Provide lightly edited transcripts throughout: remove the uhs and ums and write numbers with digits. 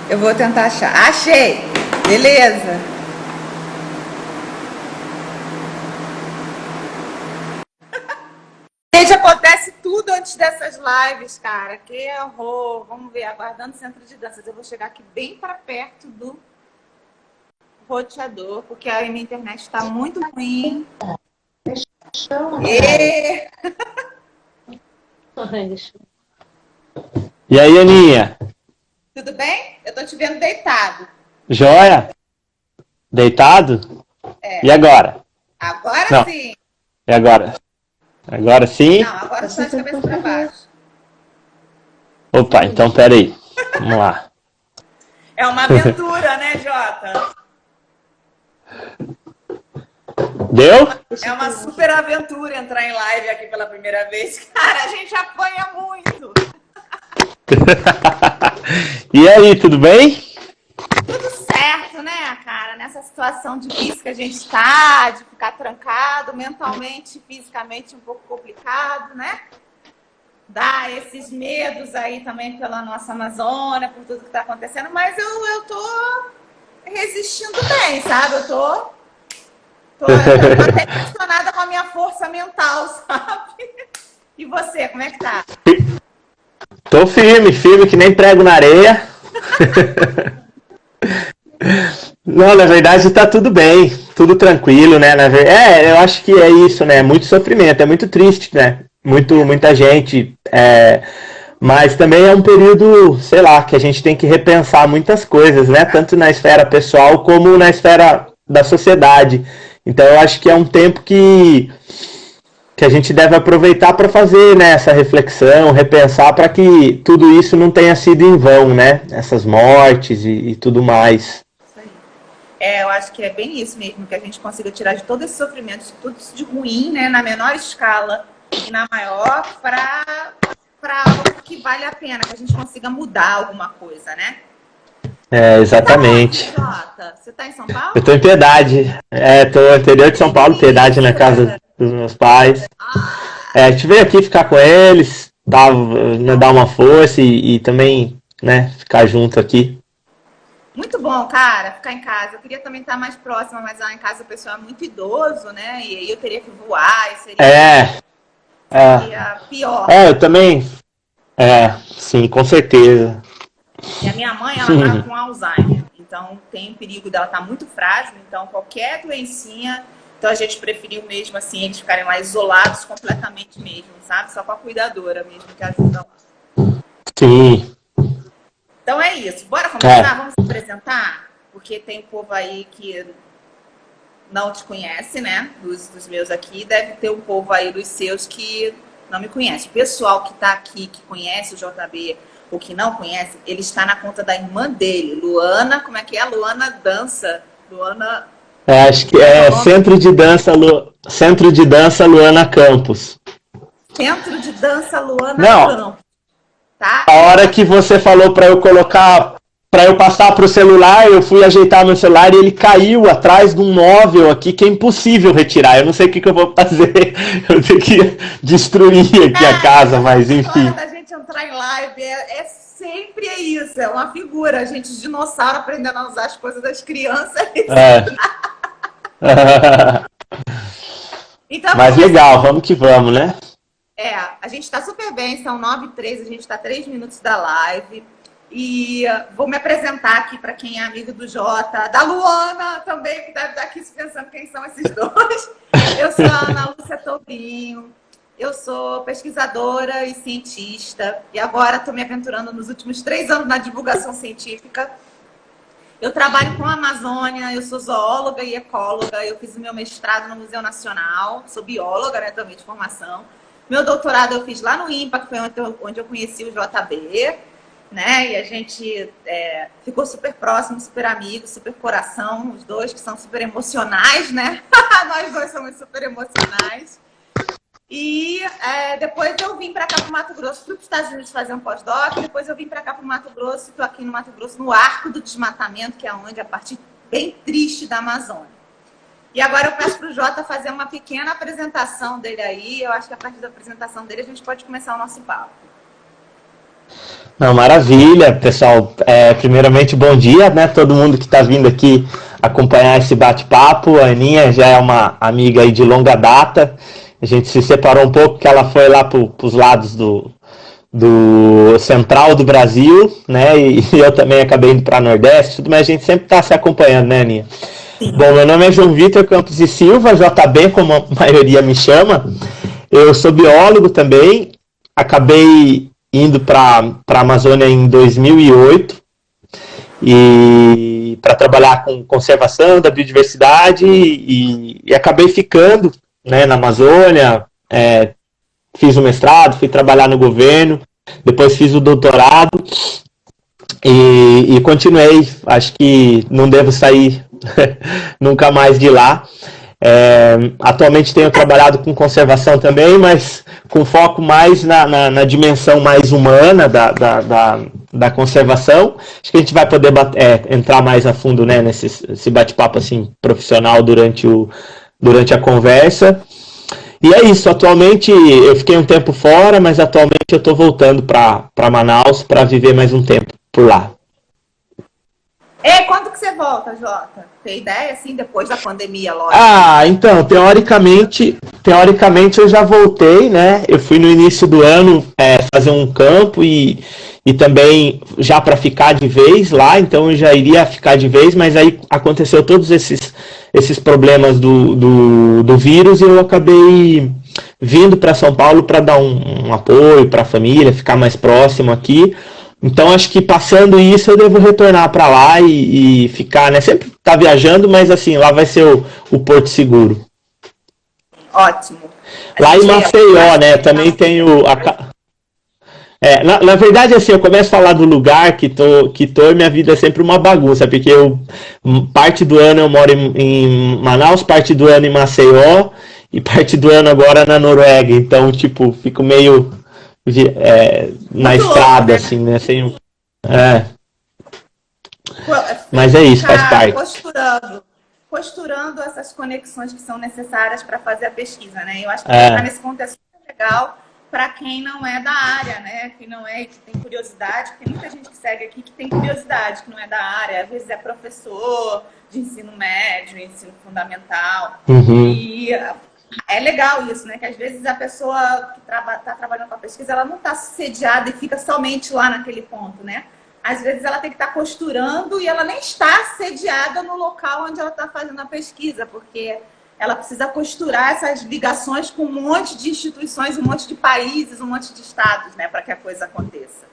Eu vou tentar achar. Achei! Beleza! Gente, acontece tudo antes dessas lives, cara. Que horror! Vamos ver, aguardando o centro de danças. Eu vou chegar aqui bem para perto do roteador, porque a minha internet está muito ruim. E... E aí, Aninha? Tudo bem? Eu tô te vendo deitado. Joia? Deitado? É. E agora? Agora Não. sim. E agora? Agora sim? Não, agora só de cabeça para baixo. Opa, então peraí. Vamos lá. É uma aventura, né, Jota? Deu? É uma super aventura entrar em live aqui pela primeira vez. Cara, a gente apanha muito. E aí, tudo bem? Tudo certo, né, cara? Nessa situação difícil que a gente está, de ficar trancado, mentalmente, fisicamente um pouco complicado, né? Dá esses medos aí também pela nossa Amazônia, por tudo que está acontecendo, mas eu tô resistindo bem, sabe? Eu tô até impressionada com a minha força mental, sabe? E você, como é que tá? Tô firme, que nem prego na areia. Não, na verdade tá tudo bem, tudo tranquilo, né? Eu acho que é isso, né? Muito sofrimento, é muito triste, né? Muita gente, mas também é um período, sei lá, que a gente tem que repensar muitas coisas, né? Tanto na esfera pessoal como na esfera da sociedade. Então eu acho que é um tempo que a gente deve aproveitar para fazer, né, essa reflexão, repensar para que tudo isso não tenha sido em vão, né? Essas mortes e tudo mais. Isso aí. Eu acho que é bem isso mesmo, que a gente consiga tirar de todo esse sofrimento, de tudo isso de ruim, né, na menor escala e na maior, para algo que vale a pena, que a gente consiga mudar alguma coisa, né? Exatamente. Você tá onde, Jota? Você tá em São Paulo? Eu tô em Piedade. Tô no interior de São Paulo, Piedade, na casa dos meus pais. A gente veio aqui ficar com eles, dar uma força e também, né, ficar junto aqui. Muito bom, cara, ficar em casa. Eu queria também estar mais próxima, mas lá em casa o pessoal é muito idoso, né? E aí eu teria que voar, e seria pior. Eu também. Sim, com certeza. E a minha mãe, ela tá com Alzheimer, então tem o perigo dela estar muito frágil, então qualquer doencinha, então a gente preferiu mesmo assim, eles ficarem lá isolados completamente mesmo, sabe? Só com a cuidadora mesmo que ajuda lá. Sim. Então é isso, bora começar? Vamos se apresentar? Porque tem povo aí que não te conhece, né? Dos meus aqui, deve ter um povo aí dos seus que não me conhece. O pessoal que tá aqui, que conhece o JB, o que não conhece, ele está na conta da irmã dele, Luana, como é que é? Luana Dança. Luana... acho que é Centro de Dança Luana Campos. Centro de Dança Luana Campos. Tá? A hora que você falou para eu colocar, para eu passar pro celular, eu fui ajeitar meu celular e ele caiu atrás de um móvel aqui que é impossível retirar. Eu não sei o que eu vou fazer. Eu tenho que destruir aqui a casa, mas enfim. A gente entrar em live sempre isso, é uma figura. A gente, dinossauro, aprendendo a usar as coisas das crianças. Então, mas legal, vamos que vamos, né? A gente tá super bem, são 9h13, a gente tá 3 minutos da live. E vou me apresentar aqui para quem é amigo do Jota, da Luana também, que deve estar aqui se pensando quem são esses dois. Eu sou a Ana Lúcia Tobrinho, eu sou pesquisadora e cientista, e agora estou me aventurando nos últimos 3 anos na divulgação científica. Eu trabalho com a Amazônia, eu sou zoóloga e ecóloga, eu fiz o meu mestrado no Museu Nacional, sou bióloga, né, também de formação. Meu doutorado eu fiz lá no IMPA, que foi onde eu conheci o JB, né? E a gente ficou super próximo, super amigo, super coração, os dois que são super emocionais, né? Nós dois somos super emocionais. E depois eu vim para cá para o Mato Grosso, fui para os Estados Unidos fazer um pós-doc, depois eu vim para cá para o Mato Grosso, estou aqui no Mato Grosso, no Arco do Desmatamento, que é onde a parte bem triste da Amazônia. E agora eu peço para o Jota fazer uma pequena apresentação dele aí. Eu acho que a partir da apresentação dele a gente pode começar o nosso papo. Não, maravilha, pessoal. Primeiramente, bom dia, né? Todo mundo que está vindo aqui acompanhar esse bate-papo. A Aninha já é uma amiga aí de longa data. A gente se separou um pouco, que ela foi lá para os lados do central do Brasil, né? E eu também acabei indo para Nordeste, tudo, mas a gente sempre está se acompanhando, né, Aninha? Bom, meu nome é João Vitor Campos e Silva, JB, como a maioria me chama. Eu sou biólogo também. Acabei indo para a Amazônia em 2008 e para trabalhar com conservação da biodiversidade e acabei ficando, né, na Amazônia. Fiz o mestrado, fui trabalhar no governo, depois fiz o doutorado e continuei. Acho que não devo sair nunca mais de lá. Atualmente tenho trabalhado com conservação também, mas com foco mais na dimensão mais humana da conservação. Acho que a gente vai poder entrar mais a fundo, né, nesse bate-papo assim, profissional durante a conversa. E é isso, atualmente eu fiquei um tempo fora, mas atualmente eu estou voltando para Manaus para viver mais um tempo por lá. Quando que você volta, Jota? Tem ideia, assim, depois da pandemia, lógico? Então, teoricamente eu já voltei, né? Eu fui no início do ano fazer um campo e também já para ficar de vez lá, então eu já iria ficar de vez, mas aí aconteceu todos esses problemas do vírus e eu acabei vindo para São Paulo para dar um apoio para a família, ficar mais próximo aqui. Então acho que passando isso eu devo retornar para lá e ficar, né? Sempre tá viajando, mas assim, lá vai ser o Porto Seguro. Ótimo. Lá em Maceió, né? Também tenho na verdade, assim, eu começo a falar do lugar que tô e minha vida é sempre uma bagunça, porque parte do ano eu moro em Manaus, parte do ano em Maceió e parte do ano agora na Noruega. Então, tipo, fico meio na estrada, assim, né? Sem, Mas é isso, faz parte. Costurando essas conexões que são necessárias para fazer a pesquisa, né? Eu acho que ficar nesse ponto é super legal para quem não é da área, né? Quem não é, que tem curiosidade, tem muita gente que segue aqui que tem curiosidade, que não é da área, às vezes é professor de ensino médio, ensino fundamental. Uhum. E é legal isso, né? Que às vezes a pessoa que está trabalhando com a pesquisa, ela não está sediada e fica somente lá naquele ponto, né? Às vezes ela tem que estar costurando e ela nem está sediada no local onde ela está fazendo a pesquisa, porque ela precisa costurar essas ligações com um monte de instituições, um monte de países, um monte de estados, né? Para que a coisa aconteça.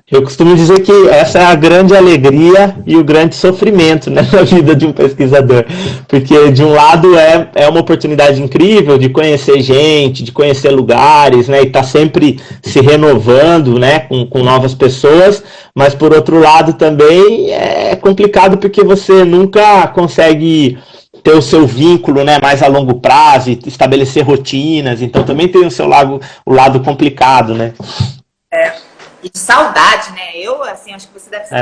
Eu costumo dizer que essa é a grande alegria e o grande sofrimento, né, na vida de um pesquisador, porque de um lado é uma oportunidade incrível de conhecer gente, de conhecer lugares, né, e tá sempre se renovando, né, com novas pessoas, mas por outro lado também é complicado porque você nunca consegue ter o seu vínculo, né, mais a longo prazo, e estabelecer rotinas, então também tem o lado complicado, né. E de saudade, né? Eu, assim, acho que você deve ser.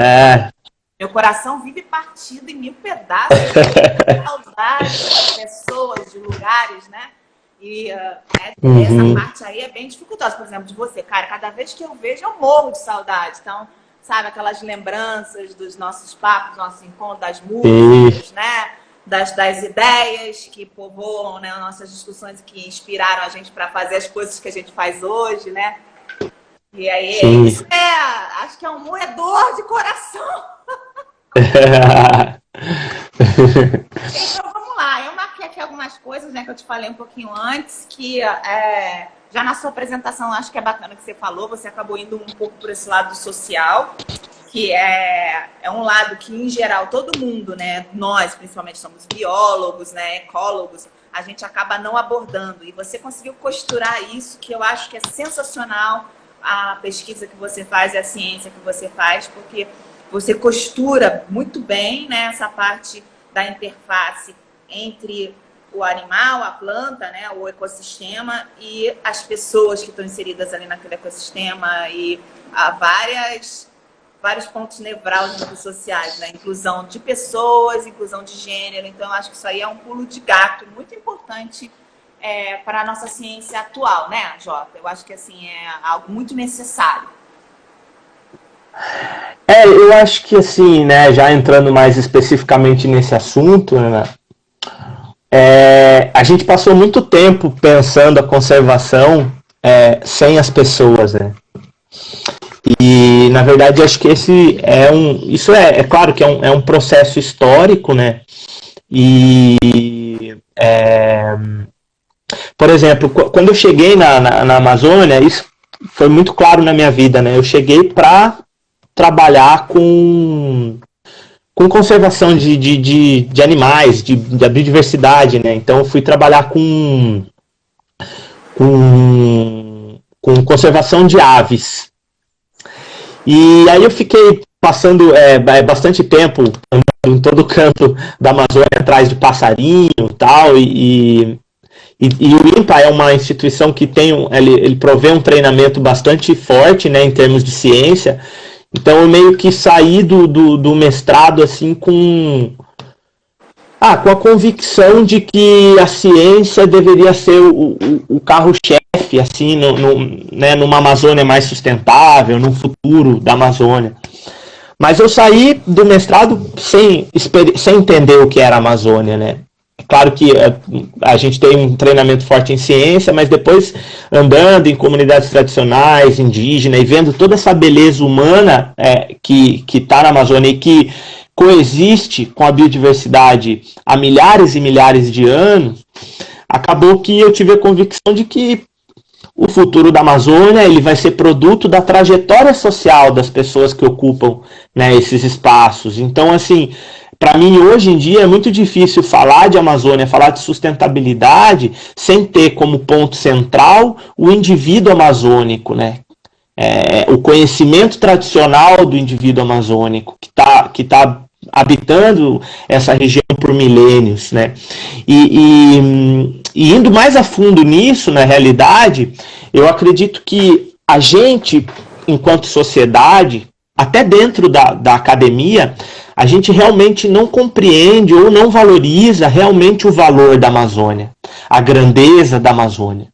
Meu coração vive partido em 1000 pedaços. De saudade de pessoas, de lugares, né? E essa parte aí é bem dificultosa. Por exemplo, de você, cara, cada vez que eu vejo, eu morro de saudade. Então, sabe, aquelas lembranças dos nossos papos, nossos encontros, das músicas, né? Das ideias que povoam, né, nossas discussões que inspiraram a gente para fazer as coisas que a gente faz hoje, né? E aí, isso acho que é um moedor de coração. Então, vamos lá. Eu marquei aqui algumas coisas, né, que eu te falei um pouquinho antes, que já na sua apresentação, acho que é bacana que você falou, você acabou indo um pouco por esse lado social, que é um lado que, em geral, todo mundo, né, nós, principalmente, somos biólogos, né, ecólogos, a gente acaba não abordando. E você conseguiu costurar isso, que eu acho que é sensacional, a pesquisa que você faz e a ciência que você faz, porque você costura muito bem, né, essa parte da interface entre o animal, a planta, né, o ecossistema e as pessoas que estão inseridas ali naquele ecossistema e há vários pontos nevrálgicos sociais, né, inclusão de pessoas, inclusão de gênero. Então, eu acho que isso aí é um pulo de gato muito importante para a nossa ciência atual, né, Jota? Eu acho que assim, é algo muito necessário. Eu acho que assim, né, já entrando mais especificamente nesse assunto, né, a gente passou muito tempo pensando a conservação sem as pessoas, né? E na verdade acho que isso é claro que é um processo histórico, né? E por exemplo, quando eu cheguei na Amazônia, isso foi muito claro na minha vida, né? Eu cheguei para trabalhar com conservação de animais, da biodiversidade, né? Então eu fui trabalhar com conservação de aves. E aí eu fiquei passando bastante tempo andando em todo o canto da Amazônia atrás de passarinho e tal, e o INPA é uma instituição que ele provê um treinamento bastante forte, né, em termos de ciência. Então eu meio que saí do mestrado assim com a convicção de que a ciência deveria ser o carro-chefe assim, né, numa Amazônia mais sustentável, no futuro da Amazônia. Mas eu saí do mestrado sem entender o que era a Amazônia, né? Claro que a gente tem um treinamento forte em ciência, mas depois andando em comunidades tradicionais, indígenas, e vendo toda essa beleza humana que está na Amazônia e que coexiste com a biodiversidade há milhares e milhares de anos, acabou que eu tive a convicção de que o futuro da Amazônia ele vai ser produto da trajetória social das pessoas que ocupam, né, esses espaços. Então, assim, para mim, hoje em dia, é muito difícil falar de Amazônia, falar de sustentabilidade, sem ter como ponto central o indivíduo amazônico, né? O conhecimento tradicional do indivíduo amazônico, que tá habitando essa região por milênios, né? E indo mais a fundo nisso, na realidade, eu acredito que a gente, enquanto sociedade, até dentro da academia, a gente realmente não compreende ou não valoriza realmente o valor da Amazônia, a grandeza da Amazônia.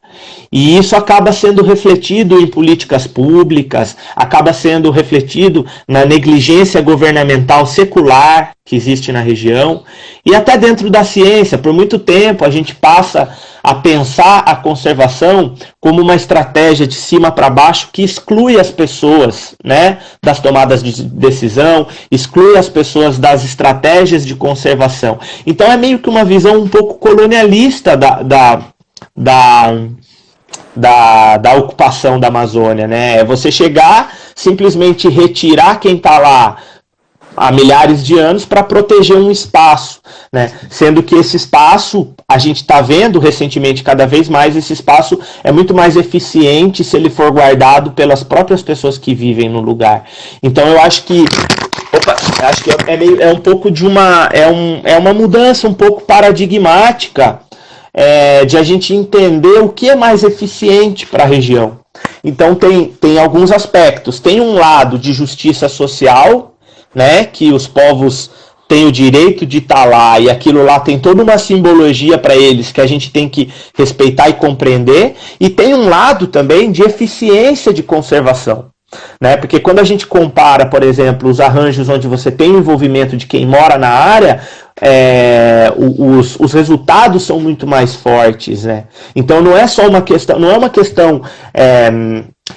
E isso acaba sendo refletido em políticas públicas, acaba sendo refletido na negligência governamental secular que existe na região, e até dentro da ciência. Por muito tempo a gente passa a pensar a conservação como uma estratégia de cima para baixo que exclui as pessoas, né, das tomadas de decisão, exclui as pessoas das estratégias de conservação. Então é meio que uma visão um pouco colonialista da ocupação da Amazônia, né? É você chegar, simplesmente retirar quem está lá há milhares de anos para proteger um espaço, né? Sendo que esse espaço, a gente está vendo recentemente cada vez mais, esse espaço é muito mais eficiente se ele for guardado pelas próprias pessoas que vivem no lugar. Então eu acho que é um pouco de uma mudança um pouco paradigmática de a gente entender o que é mais eficiente para a região. Então tem alguns aspectos. Tem um lado de justiça social, né, que os povos têm o direito de estar lá, e aquilo lá tem toda uma simbologia para eles que a gente tem que respeitar e compreender. E tem um lado também de eficiência de conservação, né? Porque quando a gente compara, por exemplo, os arranjos onde você tem o envolvimento de quem mora na área, os resultados são muito mais fortes, né? Então não é só uma questão, não é uma questão,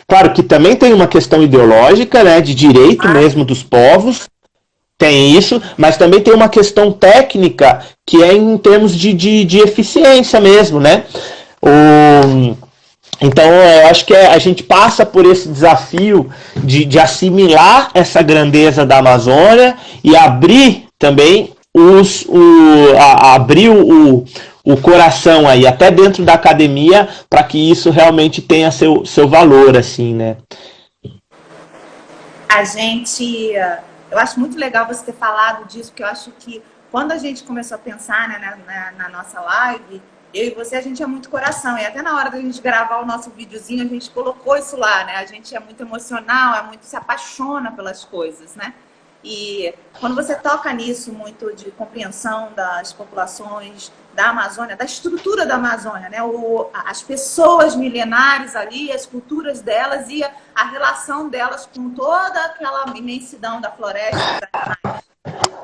claro que também tem uma questão ideológica, né, de direito mesmo dos povos, tem isso, mas também tem uma questão técnica que é em termos de eficiência mesmo, né? Então, eu acho que a gente passa por esse desafio de assimilar essa grandeza da Amazônia e abrir também abrir o coração aí, até dentro da academia, para que isso realmente tenha seu valor, assim, né? Eu acho muito legal você ter falado disso, porque eu acho que quando a gente começou a pensar, né, na nossa live, eu e você, a gente é muito coração. E até na hora da gente gravar o nosso videozinho, a gente colocou isso lá, né? A gente é muito emocional, se apaixona pelas coisas, né? E quando você toca nisso muito de compreensão das populações, da Amazônia, da estrutura da Amazônia, né? As pessoas milenares ali, as culturas delas e a relação delas com toda aquela imensidão da floresta,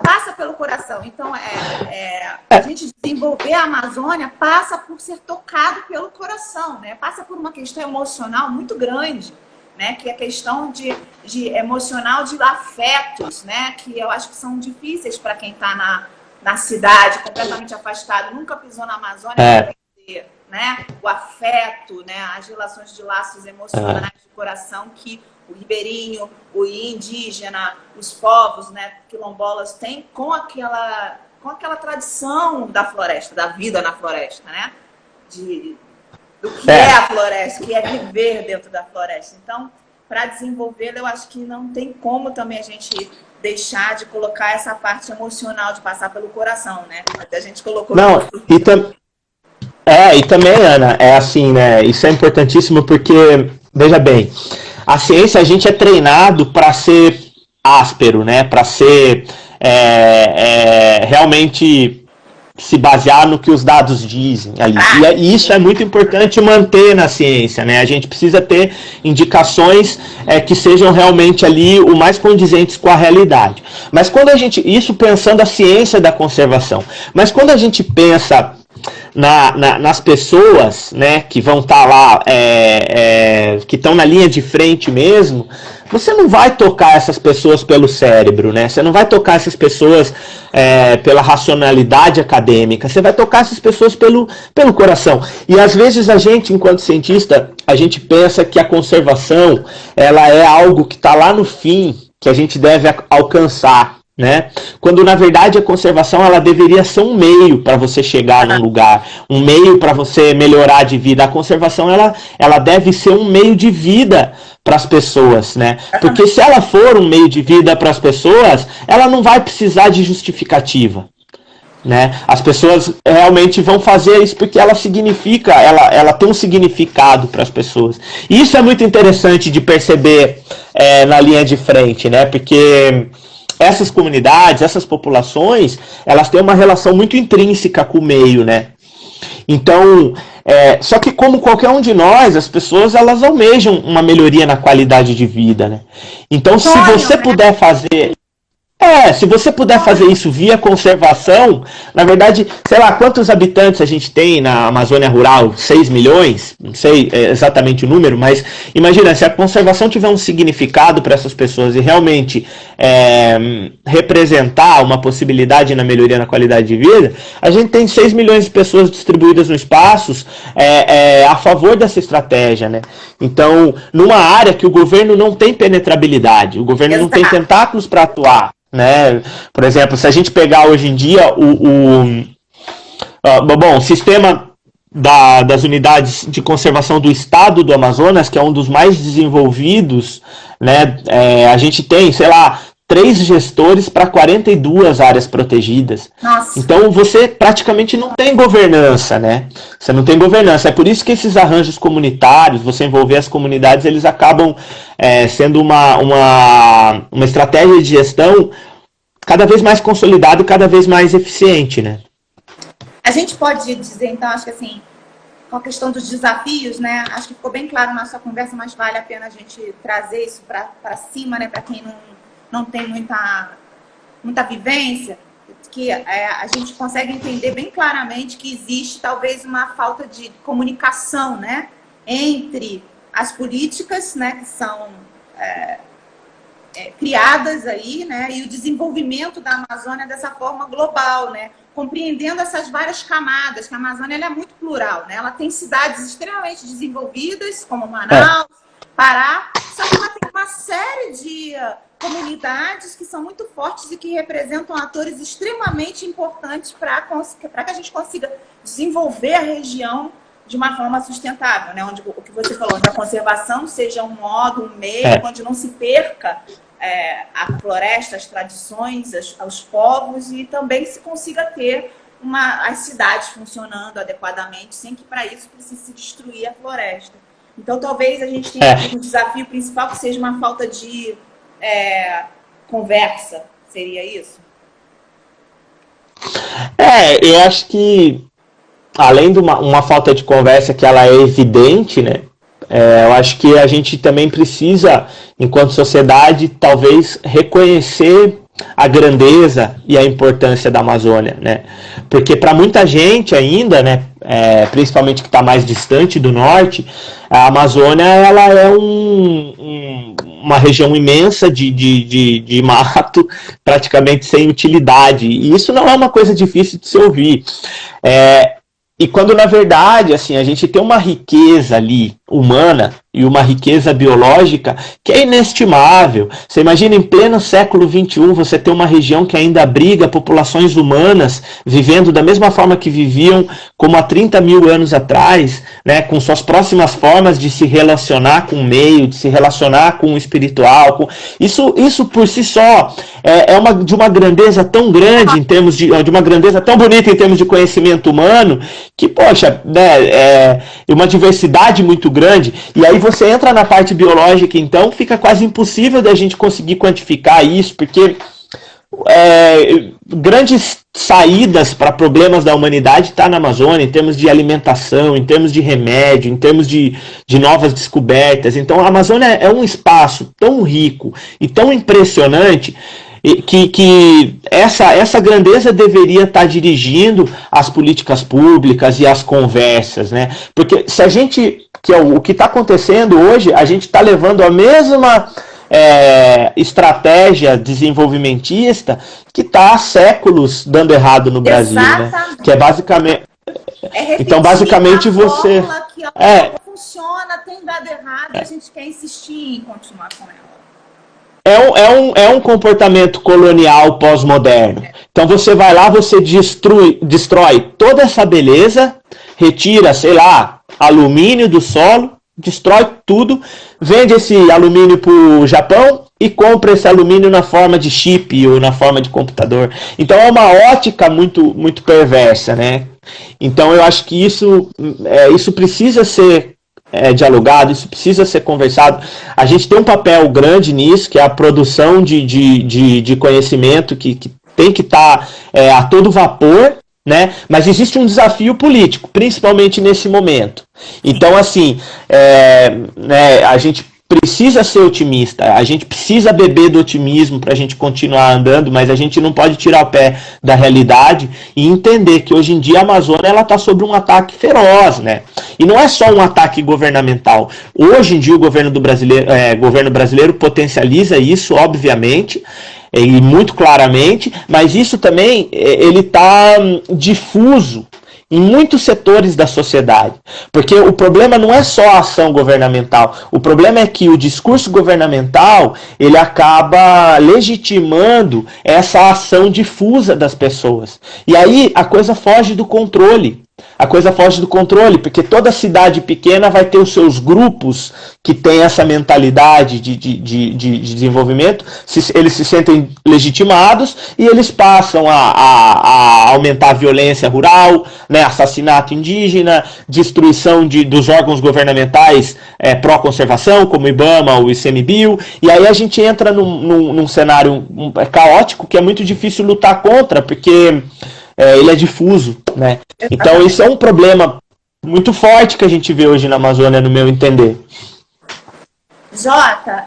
passa pelo coração. Então, a gente desenvolver a Amazônia passa por ser tocado pelo coração, né? Passa por uma questão emocional muito grande, né? Que é a questão de emocional de afetos, né? Que eu acho que são difíceis para quem está na cidade, completamente afastado, nunca pisou na Amazônia, né? O afeto, né? As relações de laços emocionais do coração que o ribeirinho, o indígena, os povos, né, quilombolas têm com aquela tradição da floresta, da vida na floresta, né? Do que é a floresta, que é viver dentro da floresta. Então, para desenvolvê-la, eu acho que não tem como também a gente deixar de colocar essa parte emocional de passar pelo coração, né? Até a gente colocou... Não, e também, Ana, é assim, né? Isso é importantíssimo porque, veja bem, a ciência a gente é treinado para ser áspero, né? Para ser realmente se basear no que os dados dizem ali. E isso é muito importante manter na ciência, né? A gente precisa ter indicações que sejam realmente ali o mais condizentes com a realidade. Mas quando isso pensando a ciência da conservação, mas quando a gente pensa nas pessoas, né, que vão estar lá, que estão na linha de frente mesmo, você não vai tocar essas pessoas pelo cérebro, né? Você não vai tocar essas pessoas pela racionalidade acadêmica, você vai tocar essas pessoas pelo coração. E às vezes a gente, enquanto cientista, a gente pensa que a conservação ela é algo que está lá no fim, que a gente deve alcançar, né? Quando na verdade a conservação ela deveria ser um meio para você chegar num lugar, um meio para você melhorar de vida. A conservação ela deve ser um meio de vida para as pessoas, né? Porque se ela for um meio de vida para as pessoas, ela não vai precisar de justificativa, né? As pessoas realmente vão fazer isso porque ela significa, ela tem um significado para as pessoas. E isso é muito interessante de perceber na linha de frente, né? Porque essas comunidades, essas populações, elas têm uma relação muito intrínseca com o meio, né? Então, só que como qualquer um de nós, as pessoas, elas almejam uma melhoria na qualidade de vida, né? Então, se você puder fazer... se você puder fazer isso via conservação, na verdade, sei lá, quantos habitantes a gente tem na Amazônia Rural? 6 milhões? Não sei exatamente o número, mas imagina, se a conservação tiver um significado para essas pessoas e realmente representar uma possibilidade na melhoria na qualidade de vida, a gente tem 6 milhões de pessoas distribuídas no espaço a favor dessa estratégia, né? Então, numa área que o governo não tem penetrabilidade, o governo não tem tentáculos para atuar, né? Por exemplo, se a gente pegar hoje em dia o sistema das unidades de conservação do estado do Amazonas, que é um dos mais desenvolvidos, né? A gente tem, sei lá, 3 gestores para 42 áreas protegidas. Nossa. Então você praticamente não tem governança, né? Você não tem governança. É por isso que esses arranjos comunitários, você envolver as comunidades, eles acabam sendo uma estratégia de gestão cada vez mais consolidada e cada vez mais eficiente, né? A gente pode dizer, então, acho que assim, com a questão dos desafios, né? Acho que ficou bem claro na sua conversa, mas vale a pena a gente trazer isso para cima, né? Para quem não tem muita vivência, que a gente consegue entender bem claramente que existe talvez uma falta de comunicação, né? Entre as políticas, né? Que são criadas aí, né? E o desenvolvimento da Amazônia dessa forma global, né? Compreendendo essas várias camadas, que a Amazônia ela é muito plural, né? Ela tem cidades extremamente desenvolvidas, como Manaus, Pará, só que ela tem uma série de comunidades que são muito fortes e que representam atores extremamente importantes para que a gente consiga desenvolver a região de uma forma sustentável, né? Onde o que você falou, onde a conservação seja um modo, um meio, onde não se perca a floresta, as tradições, os povos, e também se consiga ter as cidades funcionando adequadamente, sem que para isso precise se destruir a floresta. Então, talvez a gente tenha um desafio principal que seja uma falta de conversa. Seria isso? Eu acho que além de uma falta de conversa que ela é evidente, né? Eu acho que a gente também precisa, enquanto sociedade, talvez reconhecer a grandeza e a importância da Amazônia, né? Porque para muita gente ainda, né, principalmente que está mais distante do norte, a Amazônia ela é uma região imensa de mato, praticamente sem utilidade. E isso não é uma coisa difícil de se ouvir. E quando, na verdade, assim, a gente tem uma riqueza ali humana e uma riqueza biológica que é inestimável. Você imagina, em pleno século XXI, você ter uma região que ainda abriga populações humanas vivendo da mesma forma que viviam como há 30 mil anos atrás, né, com suas próximas formas de se relacionar com o meio, de se relacionar com o espiritual. Isso por si só de uma grandeza tão grande em termos de uma grandeza tão bonita em termos de conhecimento humano, que, poxa, né, uma diversidade muito grande. E aí você entra na parte biológica, então fica quase impossível da gente conseguir quantificar isso, porque grandes saídas para problemas da humanidade está na Amazônia, em termos de alimentação, em termos de remédio, em termos de novas descobertas. Então a Amazônia é um espaço tão rico e tão impressionante que essa grandeza deveria estar dirigindo as políticas públicas e as conversas, né? Porque se a gente, o que está acontecendo hoje, a gente está levando a mesma estratégia desenvolvimentista que está há séculos dando errado no Brasil, né? Que é basicamente... então, basicamente, você... que ela funciona, tem dado errado, a gente quer insistir em continuar com ela. É um comportamento colonial pós-moderno. Então você vai lá, você destrói toda essa beleza, retira, sei lá, alumínio do solo, destrói tudo, vende esse alumínio para o Japão e compra esse alumínio na forma de chip ou na forma de computador. Então é uma ótica muito, muito perversa, né? Então eu acho que isso precisa ser dialogado, isso precisa ser conversado. A gente tem um papel grande nisso, que é a produção de conhecimento que tem que estar a todo vapor, né? Mas existe um desafio político, principalmente nesse momento. Então, assim, né, a gente precisa ser otimista, a gente precisa beber do otimismo para a gente continuar andando, mas a gente não pode tirar o pé da realidade e entender que hoje em dia a Amazônia ela está sob um ataque feroz, né? E não é só um ataque governamental. Hoje em dia o governo brasileiro potencializa isso, obviamente, e muito claramente, mas isso também ele está difuso em muitos setores da sociedade. Porque o problema não é só a ação governamental. O problema é que o discurso governamental ele acaba legitimando essa ação difusa das pessoas. E aí a coisa foge do controle. A coisa foge do controle, porque toda cidade pequena vai ter os seus grupos que têm essa mentalidade de desenvolvimento, eles se sentem legitimados e eles passam a aumentar a violência rural, né, assassinato indígena, destruição dos órgãos governamentais pró-conservação, como o IBAMA, o ICMBio, e aí a gente entra num cenário caótico que é muito difícil lutar contra, porque... ele é difuso, né? Então isso é um problema muito forte que a gente vê hoje na Amazônia, no meu entender. Jota,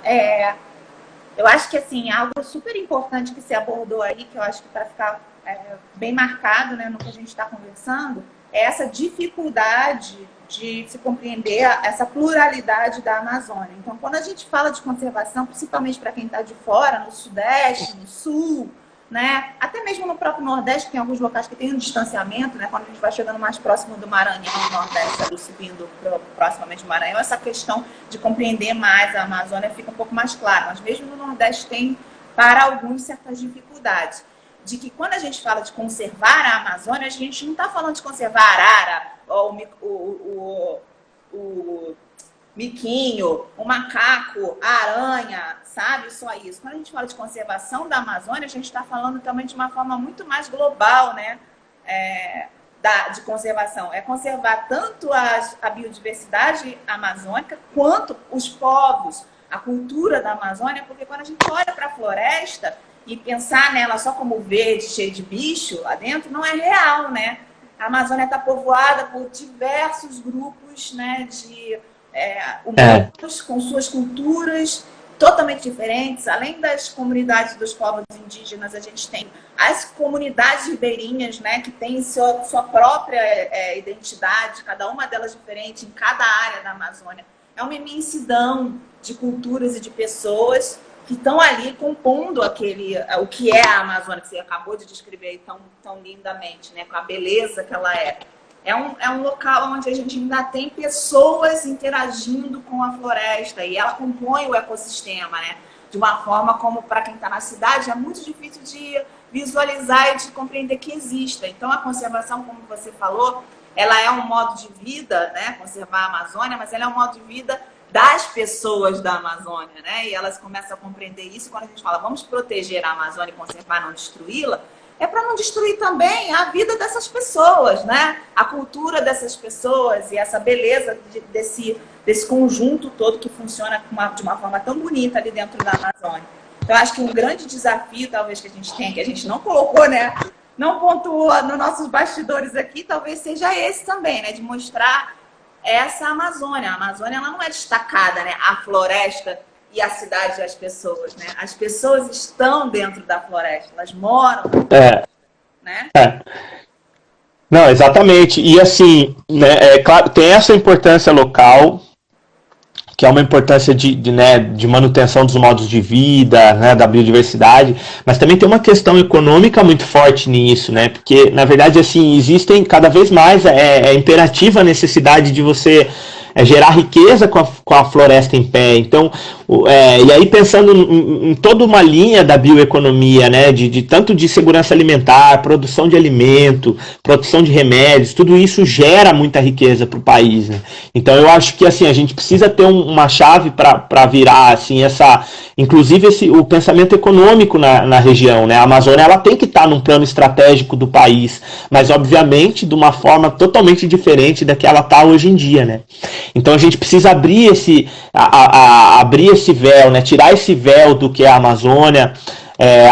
eu acho que assim, algo super importante que você abordou aí, que eu acho que para ficar bem marcado, né, no que a gente está conversando, é essa dificuldade de se compreender essa pluralidade da Amazônia. Então, quando a gente fala de conservação, principalmente para quem está de fora, no Sudeste, no Sul, né? Até mesmo no próprio Nordeste, tem alguns locais que tem um distanciamento, né? Quando a gente vai chegando mais próximo do Maranhão, no Nordeste, subindo proximamente do Maranhão, essa questão de compreender mais a Amazônia fica um pouco mais clara. Mas mesmo no Nordeste tem, para alguns, certas dificuldades. De que quando a gente fala de conservar a Amazônia, a gente não está falando de conservar a arara, ou o miquinho, o macaco, a aranha, sabe? Só isso. Quando a gente fala de conservação da Amazônia, a gente está falando também de uma forma muito mais global, né? De conservação. É conservar tanto a biodiversidade amazônica, quanto os povos, a cultura da Amazônia, porque quando a gente olha para a floresta e pensar nela só como verde, cheio de bicho lá dentro, não é real, né? A Amazônia está povoada por diversos grupos, né, de humanos com suas culturas totalmente diferentes. Além das comunidades dos povos indígenas, a gente tem as comunidades ribeirinhas, né, que têm sua própria identidade, cada uma delas diferente em cada área da Amazônia. É uma imensidão de culturas e de pessoas que estão ali compondo o que é a Amazônia, que você acabou de descrever aí tão lindamente, né, com a beleza que ela é. É um local onde a gente ainda tem pessoas interagindo com a floresta e ela compõe o ecossistema, né? De uma forma como, para quem está na cidade, é muito difícil de visualizar e de compreender que exista. Então, a conservação, como você falou, ela é um modo de vida, né? Conservar a Amazônia, mas ela é um modo de vida das pessoas da Amazônia, né? E elas começam a compreender isso quando a gente fala vamos proteger a Amazônia e conservar, não destruí-la. É para não destruir também a vida dessas pessoas, né? A cultura dessas pessoas e essa beleza desse conjunto todo que funciona de uma forma tão bonita ali dentro da Amazônia. Então, acho que um grande desafio, talvez, que a gente tem, que a gente não colocou, né? Não pontuou nos nossos bastidores aqui, talvez seja esse também, né? De mostrar essa Amazônia. A Amazônia, ela não é destacada, né? A floresta e a cidade e as pessoas, né? As pessoas estão dentro da floresta, elas moram, né? Não, exatamente. E assim, né, claro, tem essa importância local, que é uma importância de manutenção dos modos de vida, né, da biodiversidade, mas também tem uma questão econômica muito forte nisso, né? Porque, na verdade, assim, existem cada vez mais, imperativa a necessidade de você gerar riqueza com a floresta em pé. Então, e aí pensando em toda uma linha da bioeconomia, né, tanto de segurança alimentar, produção de alimento, produção de remédios, tudo isso gera muita riqueza para o país, né? Então eu acho que assim, a gente precisa ter uma chave para virar assim, inclusive o pensamento econômico na região, né? A Amazônia ela tem que estar num plano estratégico do país, mas obviamente de uma forma totalmente diferente da que ela está hoje em dia, né? Então a gente precisa abrir esse véu, né? Tirar esse véu do que é a Amazônia,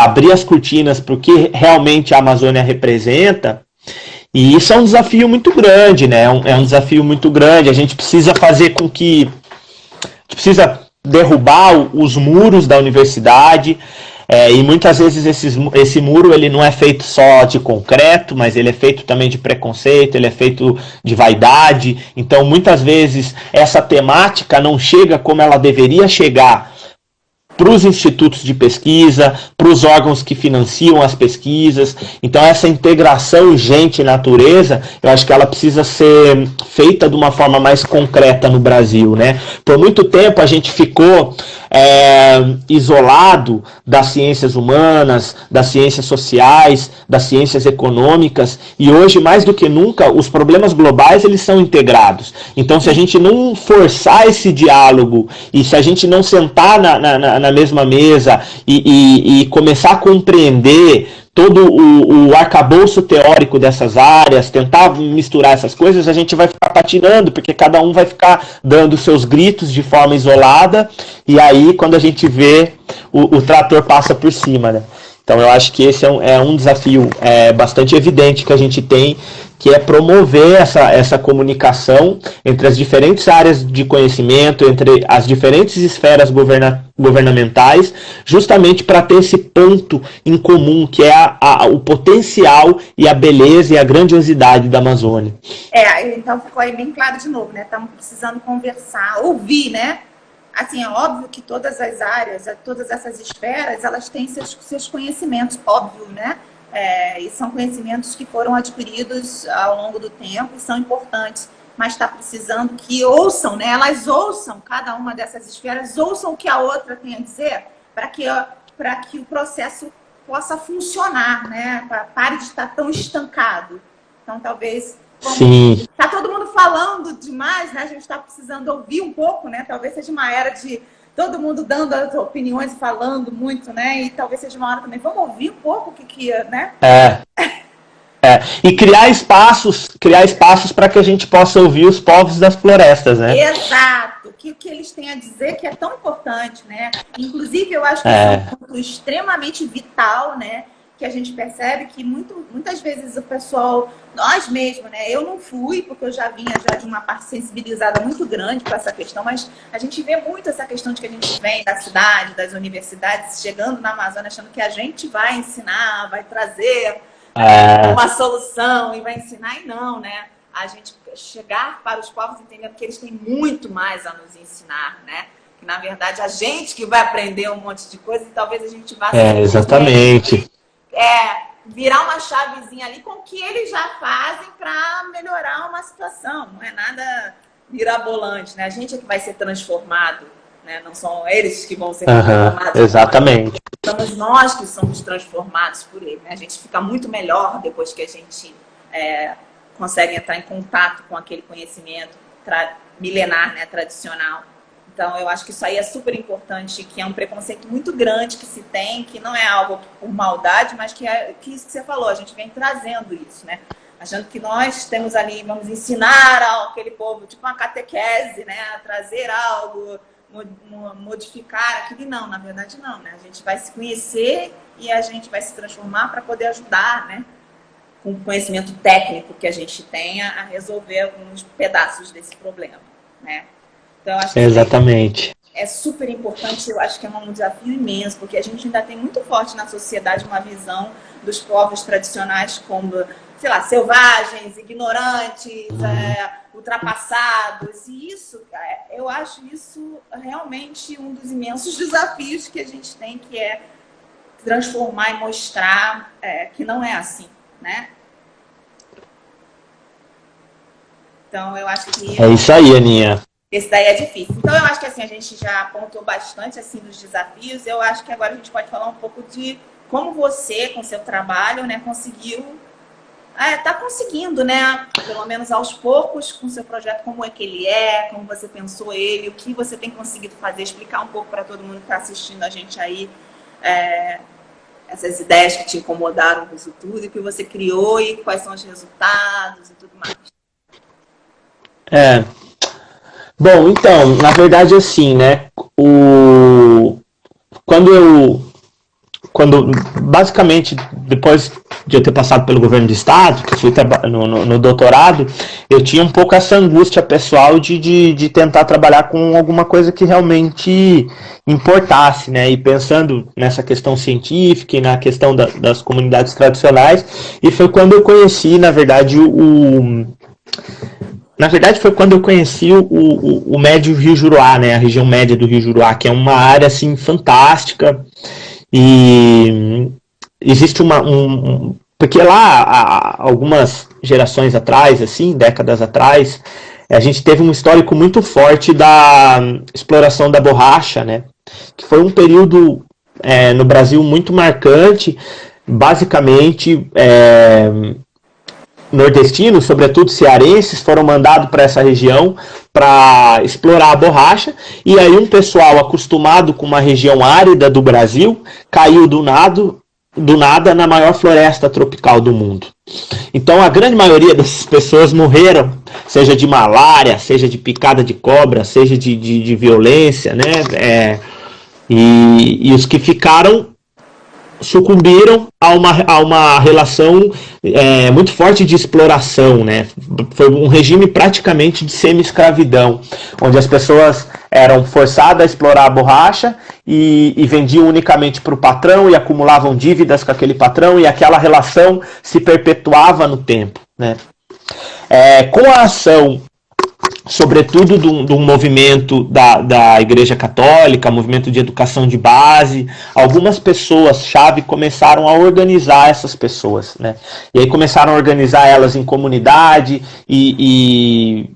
abrir as cortinas para o que realmente a Amazônia representa. E isso é um desafio muito grande, né? É um desafio muito grande. A gente precisa fazer com que... A gente precisa derrubar os muros da universidade. E muitas vezes esse muro ele não é feito só de concreto, mas ele é feito também de preconceito, ele é feito de vaidade. Então, muitas vezes, essa temática não chega como ela deveria chegar para os institutos de pesquisa, para os órgãos que financiam as pesquisas. Então, essa integração gente-natureza, eu acho que ela precisa ser feita de uma forma mais concreta no Brasil, né? Por muito tempo, a gente ficou isolado das ciências humanas, das ciências sociais, das ciências econômicas, e hoje, mais do que nunca, os problemas globais eles são integrados. Então, se a gente não forçar esse diálogo, e se a gente não sentar na mesma mesa e começar a compreender todo o arcabouço teórico dessas áreas, tentar misturar essas coisas, a gente vai ficar patinando, porque cada um vai ficar dando seus gritos de forma isolada, e aí quando a gente vê, o trator passa por cima, né? Então eu acho que esse é um desafio bastante evidente que a gente tem, que é promover essa comunicação entre as diferentes áreas de conhecimento, entre as diferentes esferas governamentais, justamente para ter esse ponto em comum, que é o potencial e a beleza e a grandiosidade da Amazônia. Então ficou aí bem claro de novo, né? Estamos precisando conversar, ouvir, né? Assim, é óbvio que todas as áreas, todas essas esferas, elas têm seus conhecimentos, óbvio, né? E são conhecimentos que foram adquiridos ao longo do tempo e são importantes, mas está precisando que ouçam, né? Elas ouçam, cada uma dessas esferas, ouçam o que a outra tem a dizer, para que o processo possa funcionar, né? Pare de estar tão estancado. Então, talvez... Sim. Está todo mundo falando demais, né? A gente está precisando ouvir um pouco, né? Talvez seja uma era de todo mundo dando as opiniões e falando muito, né? E talvez seja uma hora também. Vamos ouvir um pouco o que né? E criar espaços para que a gente possa ouvir os povos das florestas, né? Exato. O que eles têm a dizer que é tão importante, né? Inclusive, eu acho que é um ponto extremamente vital, né? que a gente percebe que muitas vezes o pessoal, nós mesmos, né? Eu não fui, porque eu já vinha de uma parte sensibilizada muito grande com essa questão, mas a gente vê muito essa questão de que a gente vem da cidade, das universidades, chegando na Amazônia, achando que a gente vai ensinar, vai trazer uma solução e vai ensinar, e não, né? A gente chegar para os povos entendendo que eles têm muito mais a nos ensinar, né? Que, na verdade, a gente que vai aprender um monte de coisa e talvez a gente vá... exatamente. Virar uma chavezinha ali com o que eles já fazem para melhorar uma situação. Não é nada mirabolante, né? A gente é que vai ser transformado, né? Não são eles que vão ser transformados. Exatamente. Somos nós que somos transformados por ele, né? A gente fica muito melhor depois que a gente consegue entrar em contato com aquele conhecimento milenar, né? Tradicional. Então, eu acho que isso aí é super importante, que é um preconceito muito grande que se tem, que não é algo por maldade, mas que é que isso que você falou, a gente vem trazendo isso, né? Achando que nós temos ali, vamos ensinar aquele povo, tipo uma catequese, né? A trazer algo, modificar aquilo. Não, na verdade não, né? A gente vai se conhecer e a gente vai se transformar para poder ajudar, né? Com o conhecimento técnico que a gente tenha a resolver alguns pedaços desse problema, né? Então, eu acho que exatamente. É super importante, eu acho que é um desafio imenso, porque a gente ainda tem muito forte na sociedade uma visão dos povos tradicionais como, sei lá, selvagens, ignorantes, ultrapassados. E isso, eu acho isso realmente um dos imensos desafios que a gente tem, que é transformar e mostrar que não é assim, né? Então, eu acho que... É isso aí, Aninha. Esse daí é difícil. Então, eu acho que assim, a gente já apontou bastante assim, dos desafios. Eu acho que agora a gente pode falar um pouco de como você, com seu trabalho, né, conseguiu... Está conseguindo, né? Pelo menos aos poucos, com o seu projeto, como é que ele é, como você pensou ele, o que você tem conseguido fazer, explicar um pouco para todo mundo que está assistindo a gente aí, essas ideias que te incomodaram com isso tudo, e que você criou e quais são os resultados e tudo mais. Bom, então, na verdade, assim, né, basicamente, depois de eu ter passado pelo governo do estado, que fui no doutorado, eu tinha um pouco essa angústia pessoal de tentar trabalhar com alguma coisa que realmente importasse, né, e pensando nessa questão científica e na questão das comunidades tradicionais, e foi quando eu conheci, na verdade, foi quando eu conheci o Médio Rio Juruá, né, a região média do Rio Juruá, que é uma área assim fantástica, e existe porque lá, algumas gerações atrás, assim, décadas atrás, a gente teve um histórico muito forte da exploração da borracha, né, que foi um período no Brasil muito marcante, basicamente... nordestinos, sobretudo cearenses, foram mandados para essa região para explorar a borracha, e aí um pessoal acostumado com uma região árida do Brasil caiu do nada na maior floresta tropical do mundo. Então a grande maioria dessas pessoas morreram, seja de malária, seja de picada de cobra, seja de violência, né? E os que ficaram sucumbiram a uma relação muito forte de exploração, né? Foi um regime praticamente de semi-escravidão, onde as pessoas eram forçadas a explorar a borracha e vendiam unicamente para o patrão e acumulavam dívidas com aquele patrão, e aquela relação se perpetuava no tempo, né? Com a ação, sobretudo de um movimento da Igreja Católica, movimento de educação de base, algumas pessoas-chave começaram a organizar essas pessoas, né? E aí começaram a organizar elas em comunidade e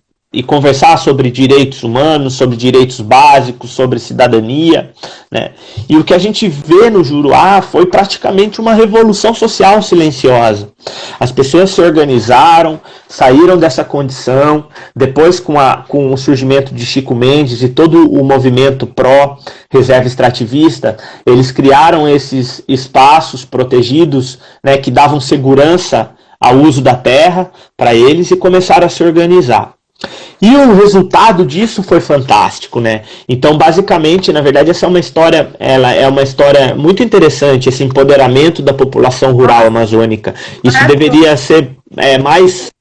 conversar sobre direitos humanos, sobre direitos básicos, sobre cidadania, né? E o que a gente vê no Juruá foi praticamente uma revolução social silenciosa. As pessoas se organizaram, saíram dessa condição, depois com o surgimento de Chico Mendes e todo o movimento pró-reserva extrativista, eles criaram esses espaços protegidos, né, que davam segurança ao uso da terra para eles, e começaram a se organizar. E o resultado disso foi fantástico, né? Então, basicamente, na verdade, essa é uma história, ela é uma história muito interessante, esse empoderamento da população rural amazônica. Isso deveria ser mais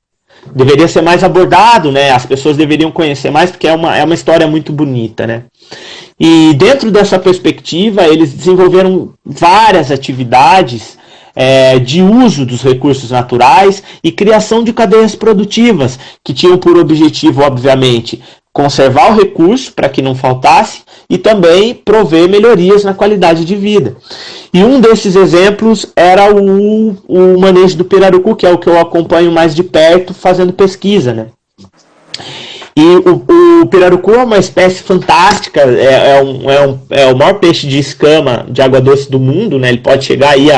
abordado, né? As pessoas deveriam conhecer mais, porque é uma história muito bonita, né? E dentro dessa perspectiva, eles desenvolveram várias atividades de uso dos recursos naturais e criação de cadeias produtivas, que tinham por objetivo, obviamente, conservar o recurso para que não faltasse e também prover melhorias na qualidade de vida. E um desses exemplos era o manejo do pirarucu, que é o que eu acompanho mais de perto fazendo pesquisa, né? E o pirarucu é uma espécie fantástica, é o maior peixe de escama de água doce do mundo, né? Ele pode chegar aí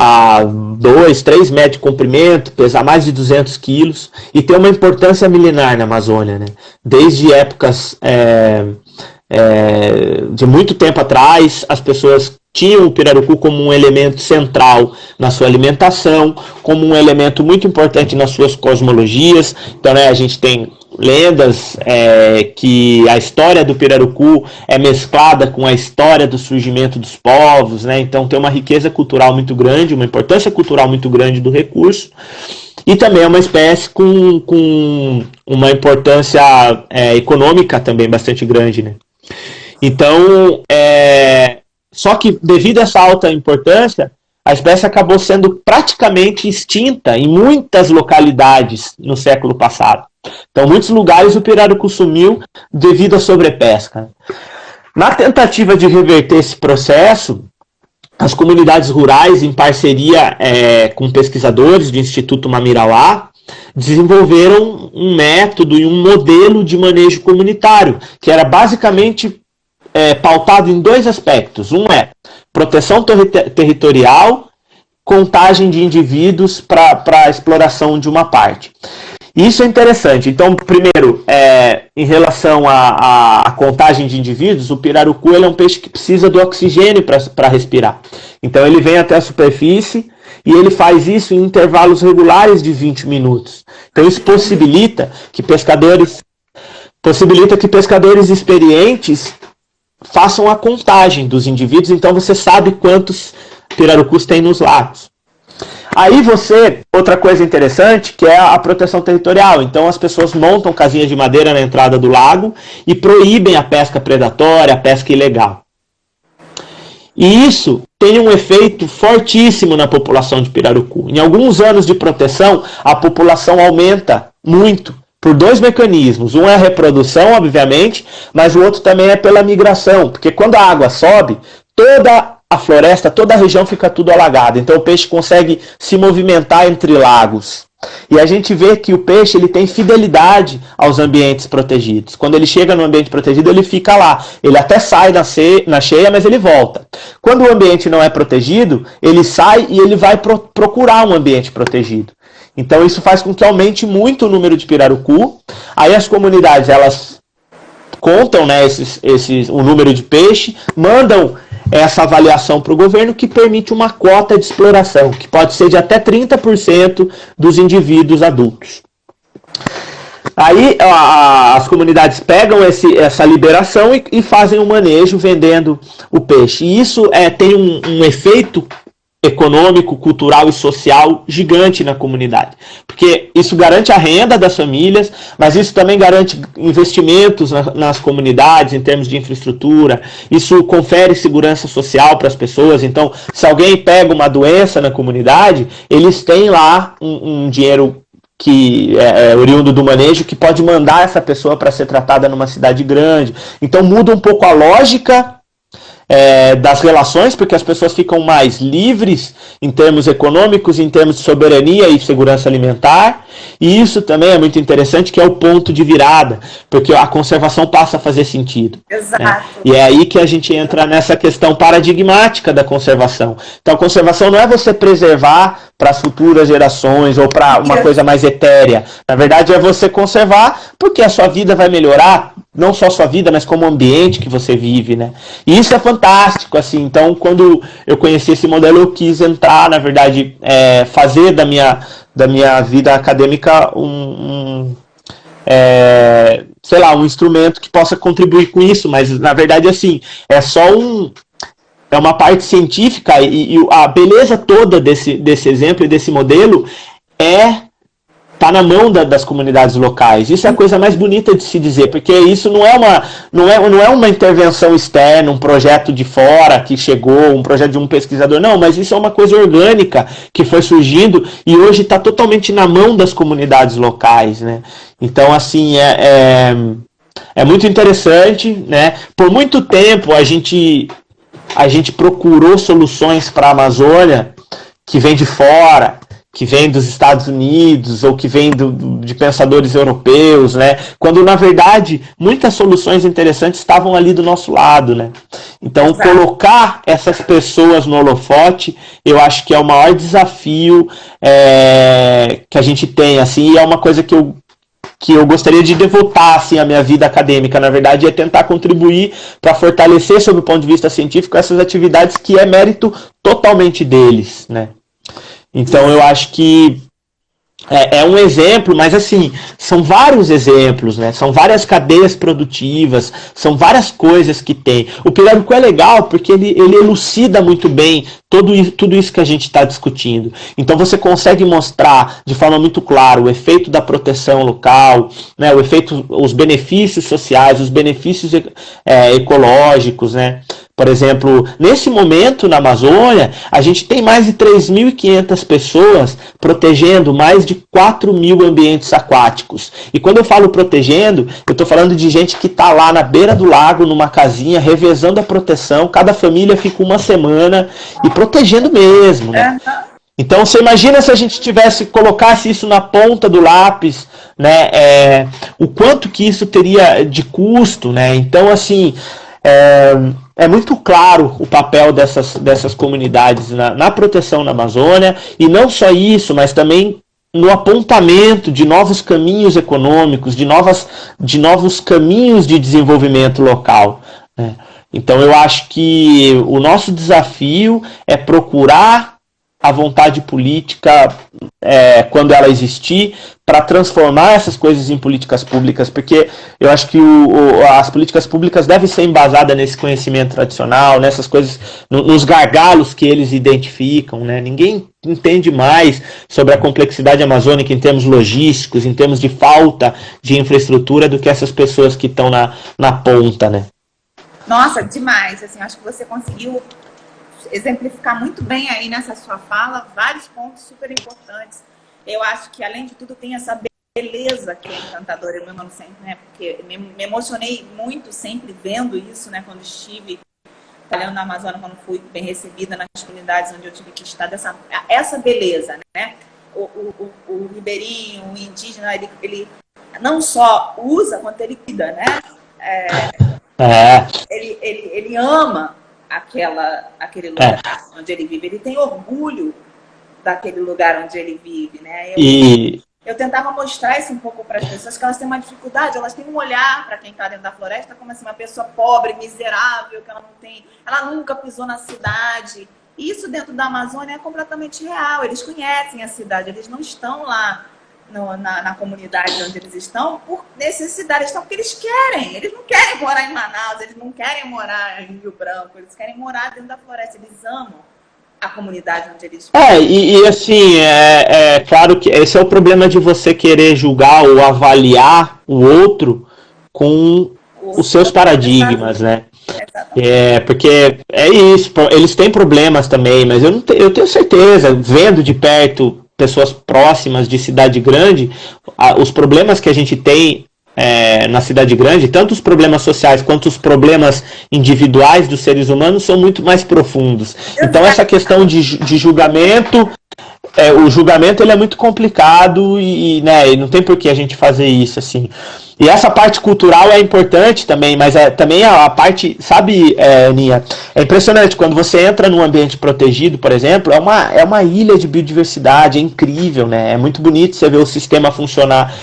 a 2, 3 metros de comprimento, pesar mais de 200 quilos e tem uma importância milenar na Amazônia, né? Desde épocas de muito tempo atrás, as pessoas tinham o pirarucu como um elemento central na sua alimentação, como um elemento muito importante nas suas cosmologias. Então, né, a gente tem lendas que a história do pirarucu é mesclada com a história do surgimento dos povos, né? Então tem uma riqueza cultural muito grande, uma importância cultural muito grande do recurso, e também é uma espécie com uma importância econômica também bastante grande, né? Então, só que devido a essa alta importância, a espécie acabou sendo praticamente extinta em muitas localidades no século passado. Então, em muitos lugares o pirarucu sumiu devido à sobrepesca. Na tentativa de reverter esse processo, as comunidades rurais, em parceria com pesquisadores do Instituto Mamirauá, desenvolveram um método e um modelo de manejo comunitário, que era basicamente pautado em 2 aspectos. Um é proteção territorial, contagem de indivíduos para a exploração de uma parte. Isso é interessante. Então, primeiro, em relação à contagem de indivíduos, o pirarucu ele é um peixe que precisa do oxigênio para respirar. Então, ele vem até a superfície e ele faz isso em intervalos regulares de 20 minutos. Então, isso possibilita que pescadores experientes façam a contagem dos indivíduos. Então, você sabe quantos pirarucus tem nos lagos. Aí outra coisa interessante, que é a proteção territorial. Então as pessoas montam casinhas de madeira na entrada do lago e proíbem a pesca predatória, a pesca ilegal. E isso tem um efeito fortíssimo na população de pirarucu. Em alguns anos de proteção, a população aumenta muito por 2 mecanismos. Um é a reprodução, obviamente, mas o outro também é pela migração, porque quando a água sobe, toda a floresta, toda a região fica tudo alagada. Então o peixe consegue se movimentar entre lagos. E a gente vê que o peixe ele tem fidelidade aos ambientes protegidos. Quando ele chega no ambiente protegido, ele fica lá. Ele até sai na cheia, mas ele volta. Quando o ambiente não é protegido, ele sai e ele vai procurar um ambiente protegido. Então isso faz com que aumente muito o número de pirarucu. Aí as comunidades, elas contam, né, o número de peixe, mandam essa avaliação para o governo, que permite uma cota de exploração, que pode ser de até 30% dos indivíduos adultos. Aí as comunidades pegam essa liberação e fazem um manejo vendendo o peixe. E isso tem um efeito econômico, cultural e social gigante na comunidade. Porque isso garante a renda das famílias, mas isso também garante investimentos nas comunidades em termos de infraestrutura. Isso confere segurança social para as pessoas. Então, se alguém pega uma doença na comunidade, eles têm lá um dinheiro que é oriundo do manejo, que pode mandar essa pessoa para ser tratada numa cidade grande. Então muda um pouco a lógica das relações, porque as pessoas ficam mais livres em termos econômicos, em termos de soberania e segurança alimentar. E isso também é muito interessante, que é o ponto de virada, porque a conservação passa a fazer sentido. Exato. Né? E é aí que a gente entra nessa questão paradigmática da conservação. Então a conservação não é você preservar para as futuras gerações ou para uma coisa mais etérea. Na verdade é você conservar porque a sua vida vai melhorar, não só a sua vida, mas como o ambiente que você vive, né? E isso é fantástico, assim. Então, quando eu conheci esse modelo, eu quis entrar, na verdade, fazer da minha vida acadêmica sei lá, um instrumento que possa contribuir com isso, mas na verdade, assim, é só é uma parte científica e a beleza toda desse exemplo e desse modelo tá na mão das comunidades locais. Isso é a coisa mais bonita de se dizer, porque isso não é uma intervenção externa, um projeto de fora que chegou, um projeto de um pesquisador, não, mas isso é uma coisa orgânica que foi surgindo e hoje está totalmente na mão das comunidades locais, né? Então, assim, é muito interessante, né? Por muito tempo a gente procurou soluções para a Amazônia que vem de fora, que vem dos Estados Unidos ou que vem de pensadores europeus, né? Quando, na verdade, muitas soluções interessantes estavam ali do nosso lado, né? Então, colocar essas pessoas no holofote, eu acho que é o maior desafio que a gente tem, assim, e é uma coisa que eu gostaria de devotar assim, a minha vida acadêmica, na verdade, é tentar contribuir para fortalecer, sob o ponto de vista científico, essas atividades que é mérito totalmente deles, né? Então, eu acho que é um exemplo, mas assim, são vários exemplos, né? São várias cadeias produtivas, são várias coisas que tem. O Pirarucu é legal porque ele elucida muito bem tudo isso que a gente está discutindo. Então você consegue mostrar de forma muito clara o efeito da proteção local, né? O efeito, os benefícios sociais, os benefícios ecológicos, né? Por exemplo, nesse momento na Amazônia, a gente tem mais de 3.500 pessoas protegendo mais de 4.000 ambientes aquáticos. E quando eu falo protegendo, eu estou falando de gente que está lá na beira do lago, numa casinha, revezando a proteção. Cada família fica uma semana e protegendo mesmo, né? Então, você imagina se a gente colocasse isso na ponta do lápis, né? O quanto que isso teria de custo, né? Então, assim... É muito claro o papel dessas comunidades na proteção na Amazônia, e não só isso, mas também no apontamento de novos caminhos econômicos, de novos caminhos de desenvolvimento local, né? Então eu acho que o nosso desafio é procurar a vontade política, quando ela existir, para transformar essas coisas em políticas públicas, porque eu acho que as políticas públicas devem ser embasadas nesse conhecimento tradicional, nessas coisas, nos gargalos que eles identificam, né? Ninguém entende mais sobre a complexidade amazônica em termos logísticos, em termos de falta de infraestrutura, do que essas pessoas que estão na ponta, né? Nossa, demais. Assim, acho que você conseguiu exemplificar muito bem aí nessa sua fala vários pontos super importantes. Eu acho que, além de tudo, tem essa beleza que é encantadora. Eu mesmo sempre, né? Porque me emocionei muito sempre vendo isso, né? Quando estive trabalhando na Amazônia, quando fui bem recebida nas comunidades onde eu tive que estar, essa beleza, né? O ribeirinho, o indígena, ele não só usa, quanto ele cuida, né? Ele ama aquele lugar onde ele vive. Ele tem orgulho daquele lugar onde ele vive, né? Eu tentava mostrar isso um pouco para as pessoas, que elas têm uma dificuldade, elas têm um olhar para quem está dentro da floresta como assim, uma pessoa pobre, miserável, que ela nunca pisou na cidade. E isso dentro da Amazônia é completamente real. Eles conhecem a cidade, eles não estão lá na comunidade onde eles estão por necessidade, eles estão porque eles querem. Eles não querem morar em Manaus, eles não querem morar em Rio Branco, eles querem morar dentro da floresta, eles amam a comunidade onde eles vivem. Assim, claro que esse é o problema de você querer julgar ou avaliar o outro com os seus paradigmas, né? Porque é isso, eles têm problemas também, mas eu tenho certeza, vendo de perto pessoas próximas de cidade grande, os problemas que a gente tem na cidade grande, tanto os problemas sociais quanto os problemas individuais dos seres humanos são muito mais profundos. Então essa questão de julgamento, o julgamento ele é muito complicado e não tem por que a gente fazer isso assim. E essa parte cultural é importante também, mas também a parte, sabe, Aninha, é impressionante, quando você entra num ambiente protegido, por exemplo, é uma ilha de biodiversidade, é incrível, né? É muito bonito você ver o sistema funcionar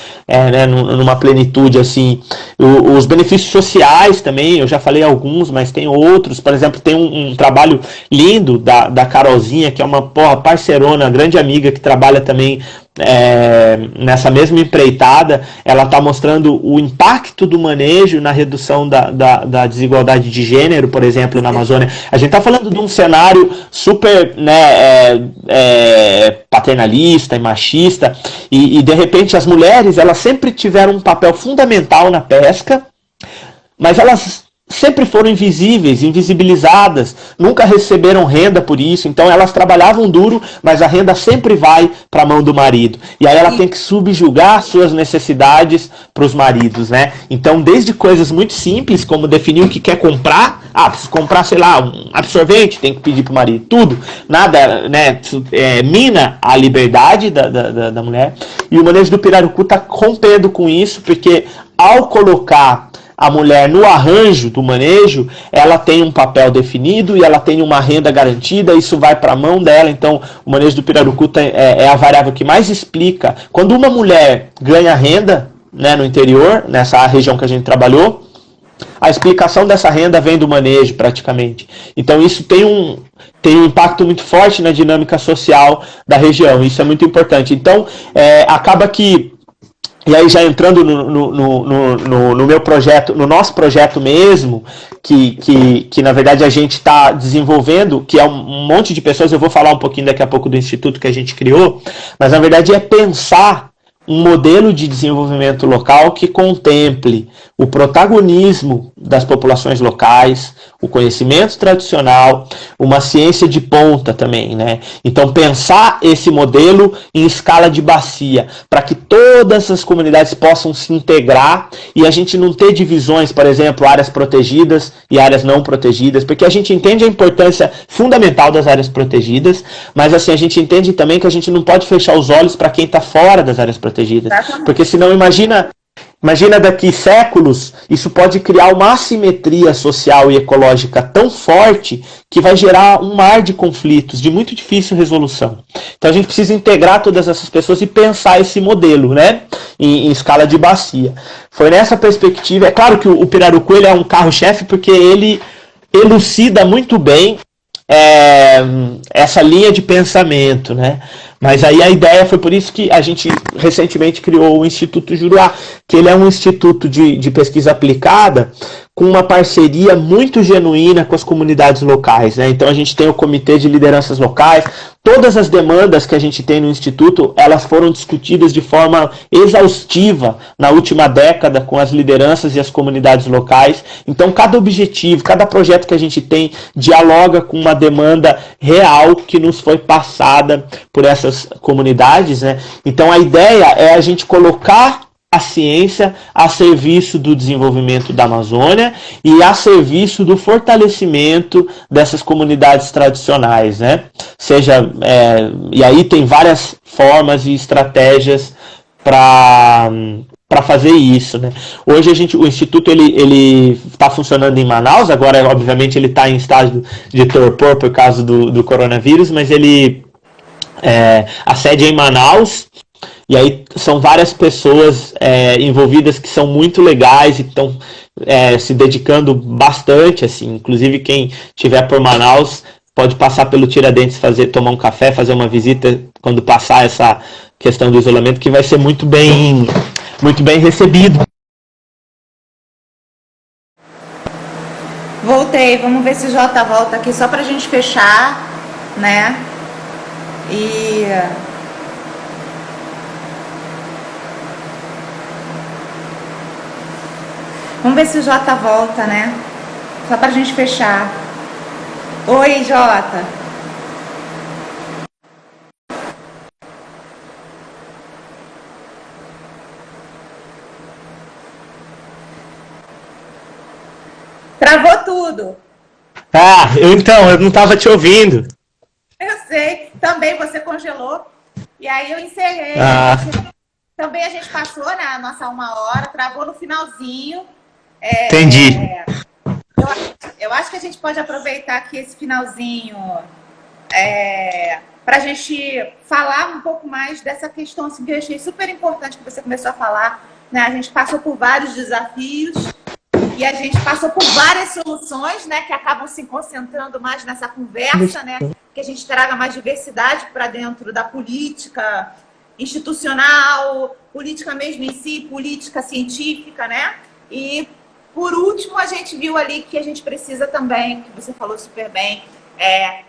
numa plenitude, assim. Os benefícios sociais também, eu já falei alguns, mas tem outros. Por exemplo, tem um trabalho lindo da Carolzinha, que é uma parceirona, grande amiga, que trabalha também nessa mesma empreitada, ela está mostrando o impacto do manejo na redução da desigualdade de gênero, por exemplo, na Amazônia. A gente está falando de um cenário super, né, paternalista e machista, e de repente as mulheres, elas sempre tiveram um papel fundamental na pesca, mas elas sempre foram invisíveis, invisibilizadas, nunca receberam renda por isso, então elas trabalhavam duro, mas a renda sempre vai para a mão do marido. E aí ela tem que subjugar suas necessidades para os maridos, né? Então, desde coisas muito simples, como definir o que quer comprar, preciso comprar, sei lá, um absorvente, tem que pedir para o marido, tudo, nada, né, mina a liberdade da mulher, e o manejo do pirarucu está rompendo com isso, porque ao colocar a mulher no arranjo do manejo, ela tem um papel definido e ela tem uma renda garantida, isso vai para a mão dela. Então o manejo do pirarucu é a variável que mais explica. Quando uma mulher ganha renda, né, no interior, nessa região que a gente trabalhou, a explicação dessa renda vem do manejo praticamente. Então isso tem um impacto muito forte na dinâmica social da região, isso é muito importante. Então acaba que, e aí já entrando no meu projeto, no nosso projeto mesmo, que na verdade a gente está desenvolvendo, que é um monte de pessoas, eu vou falar um pouquinho daqui a pouco do instituto que a gente criou, mas na verdade é pensar um modelo de desenvolvimento local que contemple o protagonismo das populações locais, o conhecimento tradicional, uma ciência de ponta também, né? Então pensar esse modelo em escala de bacia, para que todas as comunidades possam se integrar e a gente não ter divisões, por exemplo, áreas protegidas e áreas não protegidas, porque a gente entende a importância fundamental das áreas protegidas, mas assim, a gente entende também que a gente não pode fechar os olhos para quem está fora das áreas protegidas, porque senão imagina daqui séculos, isso pode criar uma assimetria social e ecológica tão forte que vai gerar um mar de conflitos, de muito difícil resolução. Então a gente precisa integrar todas essas pessoas e pensar esse modelo, né, em escala de bacia. Foi nessa perspectiva, é claro que o pirarucu ele é um carro-chefe porque ele elucida muito bem essa linha de pensamento, né? Mas aí a ideia foi por isso que a gente recentemente criou o Instituto Juruá, que ele é um instituto de pesquisa aplicada com uma parceria muito genuína com as comunidades locais, né? Então a gente tem o Comitê de Lideranças Locais, todas as demandas que a gente tem no Instituto, elas foram discutidas de forma exaustiva na última década com as lideranças e as comunidades locais. Então cada objetivo, cada projeto que a gente tem dialoga com uma demanda real que nos foi passada por essas comunidades, né? Então a ideia é a gente colocar a ciência a serviço do desenvolvimento da Amazônia e a serviço do fortalecimento dessas comunidades tradicionais, né? E aí tem várias formas e estratégias para fazer isso, né? Hoje o Instituto ele está funcionando em Manaus, agora obviamente ele está em estágio de torpor por causa do coronavírus, mas a sede é em Manaus. E aí são várias pessoas envolvidas que são muito legais e estão se dedicando bastante, assim. Inclusive quem estiver por Manaus pode passar pelo Tiradentes, tomar um café, fazer uma visita quando passar essa questão do isolamento, que vai ser muito bem recebido. Voltei, vamos ver se o Jota volta aqui só pra gente fechar, né? Vamos ver se o Jota volta, né? Só pra gente fechar. Oi, Jota. Travou tudo. Eu não estava te ouvindo. Eu sei. Também você congelou. E aí eu encerrei. Também a gente passou na nossa 1 hora, travou no finalzinho. Entendi. Eu acho que a gente pode aproveitar aqui esse finalzinho para a gente falar um pouco mais dessa questão assim, que eu achei super importante que você começou a falar, né? A gente passou por vários desafios e a gente passou por várias soluções, né, que acabam se concentrando mais nessa conversa, né, que a gente traga mais diversidade para dentro da política institucional, política mesmo em si, política científica, né? E, por último, a gente viu ali que a gente precisa também, que você falou super bem,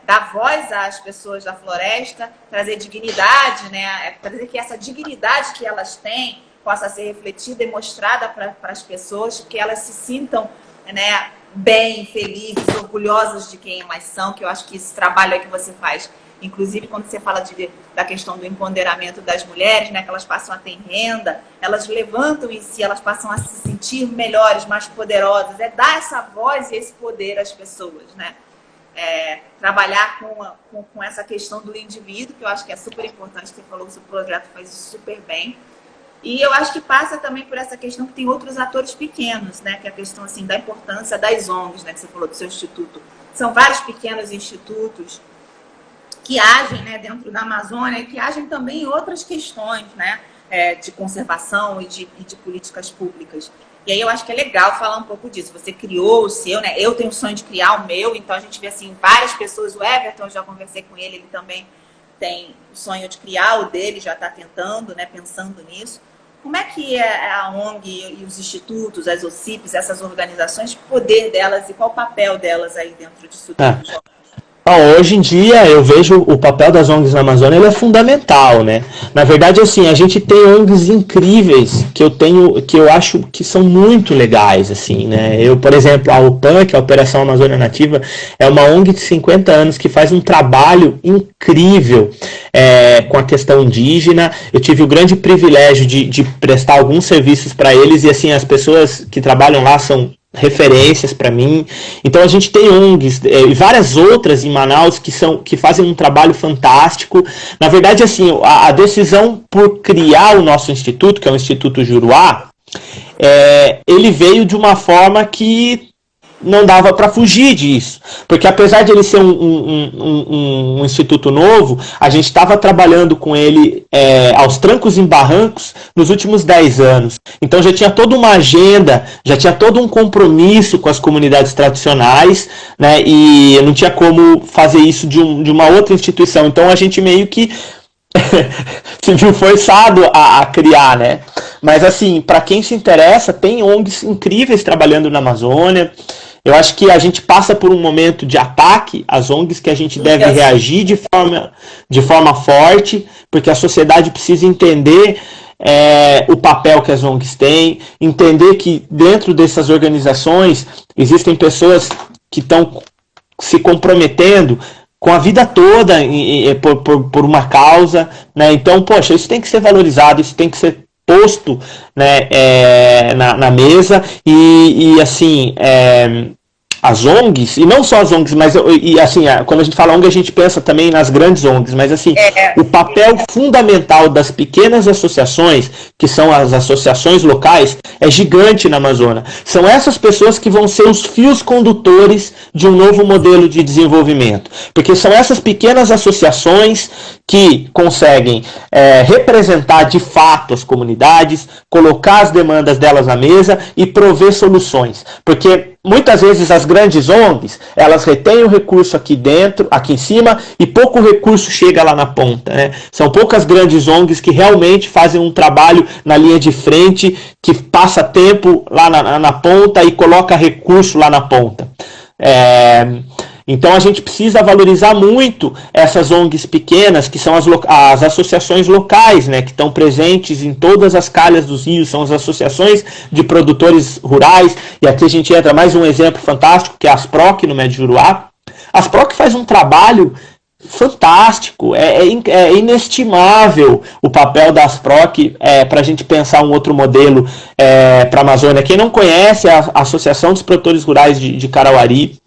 dar voz às pessoas da floresta, trazer dignidade, né? Trazer que essa dignidade que elas têm possa ser refletida e mostrada para as pessoas, que elas se sintam, né, bem, felizes, orgulhosas de quem elas são, que eu acho que esse trabalho é que você faz. Inclusive, quando você fala da questão do empoderamento das mulheres, né, que elas passam a ter renda, elas levantam em si, elas passam a se sentir melhores, mais poderosas. Dar essa voz e esse poder às pessoas, né? Trabalhar com essa questão do indivíduo, que eu acho que é super importante, você falou que o seu projeto faz isso super bem. E eu acho que passa também por essa questão que tem outros atores pequenos, né? Que é a questão assim, da importância das ONGs, né? Que você falou do seu instituto. São vários pequenos institutos que agem, né, dentro da Amazônia e que agem também em outras questões, né? De conservação e de políticas públicas. E aí eu acho que é legal falar um pouco disso. Você criou o seu, né? Eu tenho o sonho de criar o meu, então a gente vê assim, várias pessoas. O Everton, eu já conversei com ele, ele também tem o sonho de criar o dele, já está tentando, né, pensando nisso. Como é que é a ONG e os institutos, as OCIPs, essas organizações, o poder delas e qual o papel delas aí dentro disso tudo? Hoje em dia eu vejo o papel das ONGs na Amazônia, ele é fundamental, né? Na verdade, assim, a gente tem ONGs incríveis que eu acho que são muito legais, assim, né? Eu, por exemplo, a OPAN, que é a Operação Amazônia Nativa, é uma ONG de 50 anos que faz um trabalho incrível com a questão indígena. Eu tive o grande privilégio de prestar alguns serviços para eles e, assim, as pessoas que trabalham lá são referências para mim. Então a gente tem ONGs e várias outras em Manaus que fazem um trabalho fantástico. Na verdade, assim, a decisão por criar o nosso instituto, que é o Instituto Juruá, ele veio de uma forma que não dava para fugir disso, porque apesar de ele ser um instituto novo, a gente estava trabalhando com ele aos trancos e barrancos nos últimos 10 anos. Então já tinha toda uma agenda, já tinha todo um compromisso com as comunidades tradicionais, né, e não tinha como fazer isso de uma outra instituição. Então a gente meio que se viu forçado a criar, né? Mas assim, para quem se interessa, tem ONGs incríveis trabalhando na Amazônia. Eu acho que a gente passa por um momento de ataque às ONGs que a gente deve reagir de forma forte, porque a sociedade precisa entender o papel que as ONGs têm, entender que dentro dessas organizações existem pessoas que estão se comprometendo com a vida toda por uma causa, né? Então, poxa, isso tem que ser valorizado, isso tem que ser posto, né, na mesa e assim, as ONGs, e não só as ONGs, mas assim, quando a gente fala ONG, a gente pensa também nas grandes ONGs, mas assim, o papel fundamental das pequenas associações, que são as associações locais, é gigante na Amazônia. São essas pessoas que vão ser os fios condutores de um novo modelo de desenvolvimento, porque são essas pequenas associações que conseguem representar de fato as comunidades, colocar as demandas delas na mesa e prover soluções, porque muitas vezes as grandes ONGs, elas retêm o recurso aqui dentro, aqui em cima, e pouco recurso chega lá na ponta, né? São poucas grandes ONGs que realmente fazem um trabalho na linha de frente, que passa tempo lá na ponta e coloca recurso lá na ponta. Então a gente precisa valorizar muito essas ONGs pequenas, que são as associações locais, né, que estão presentes em todas as calhas dos rios, são as associações de produtores rurais, e aqui a gente entra mais um exemplo fantástico, que é a Asproc no Médio Juruá. A Asproc faz um trabalho fantástico, é inestimável o papel da Asproc para a gente pensar um outro modelo para a Amazônia. Quem não conhece a Associação dos Produtores Rurais de Carauari,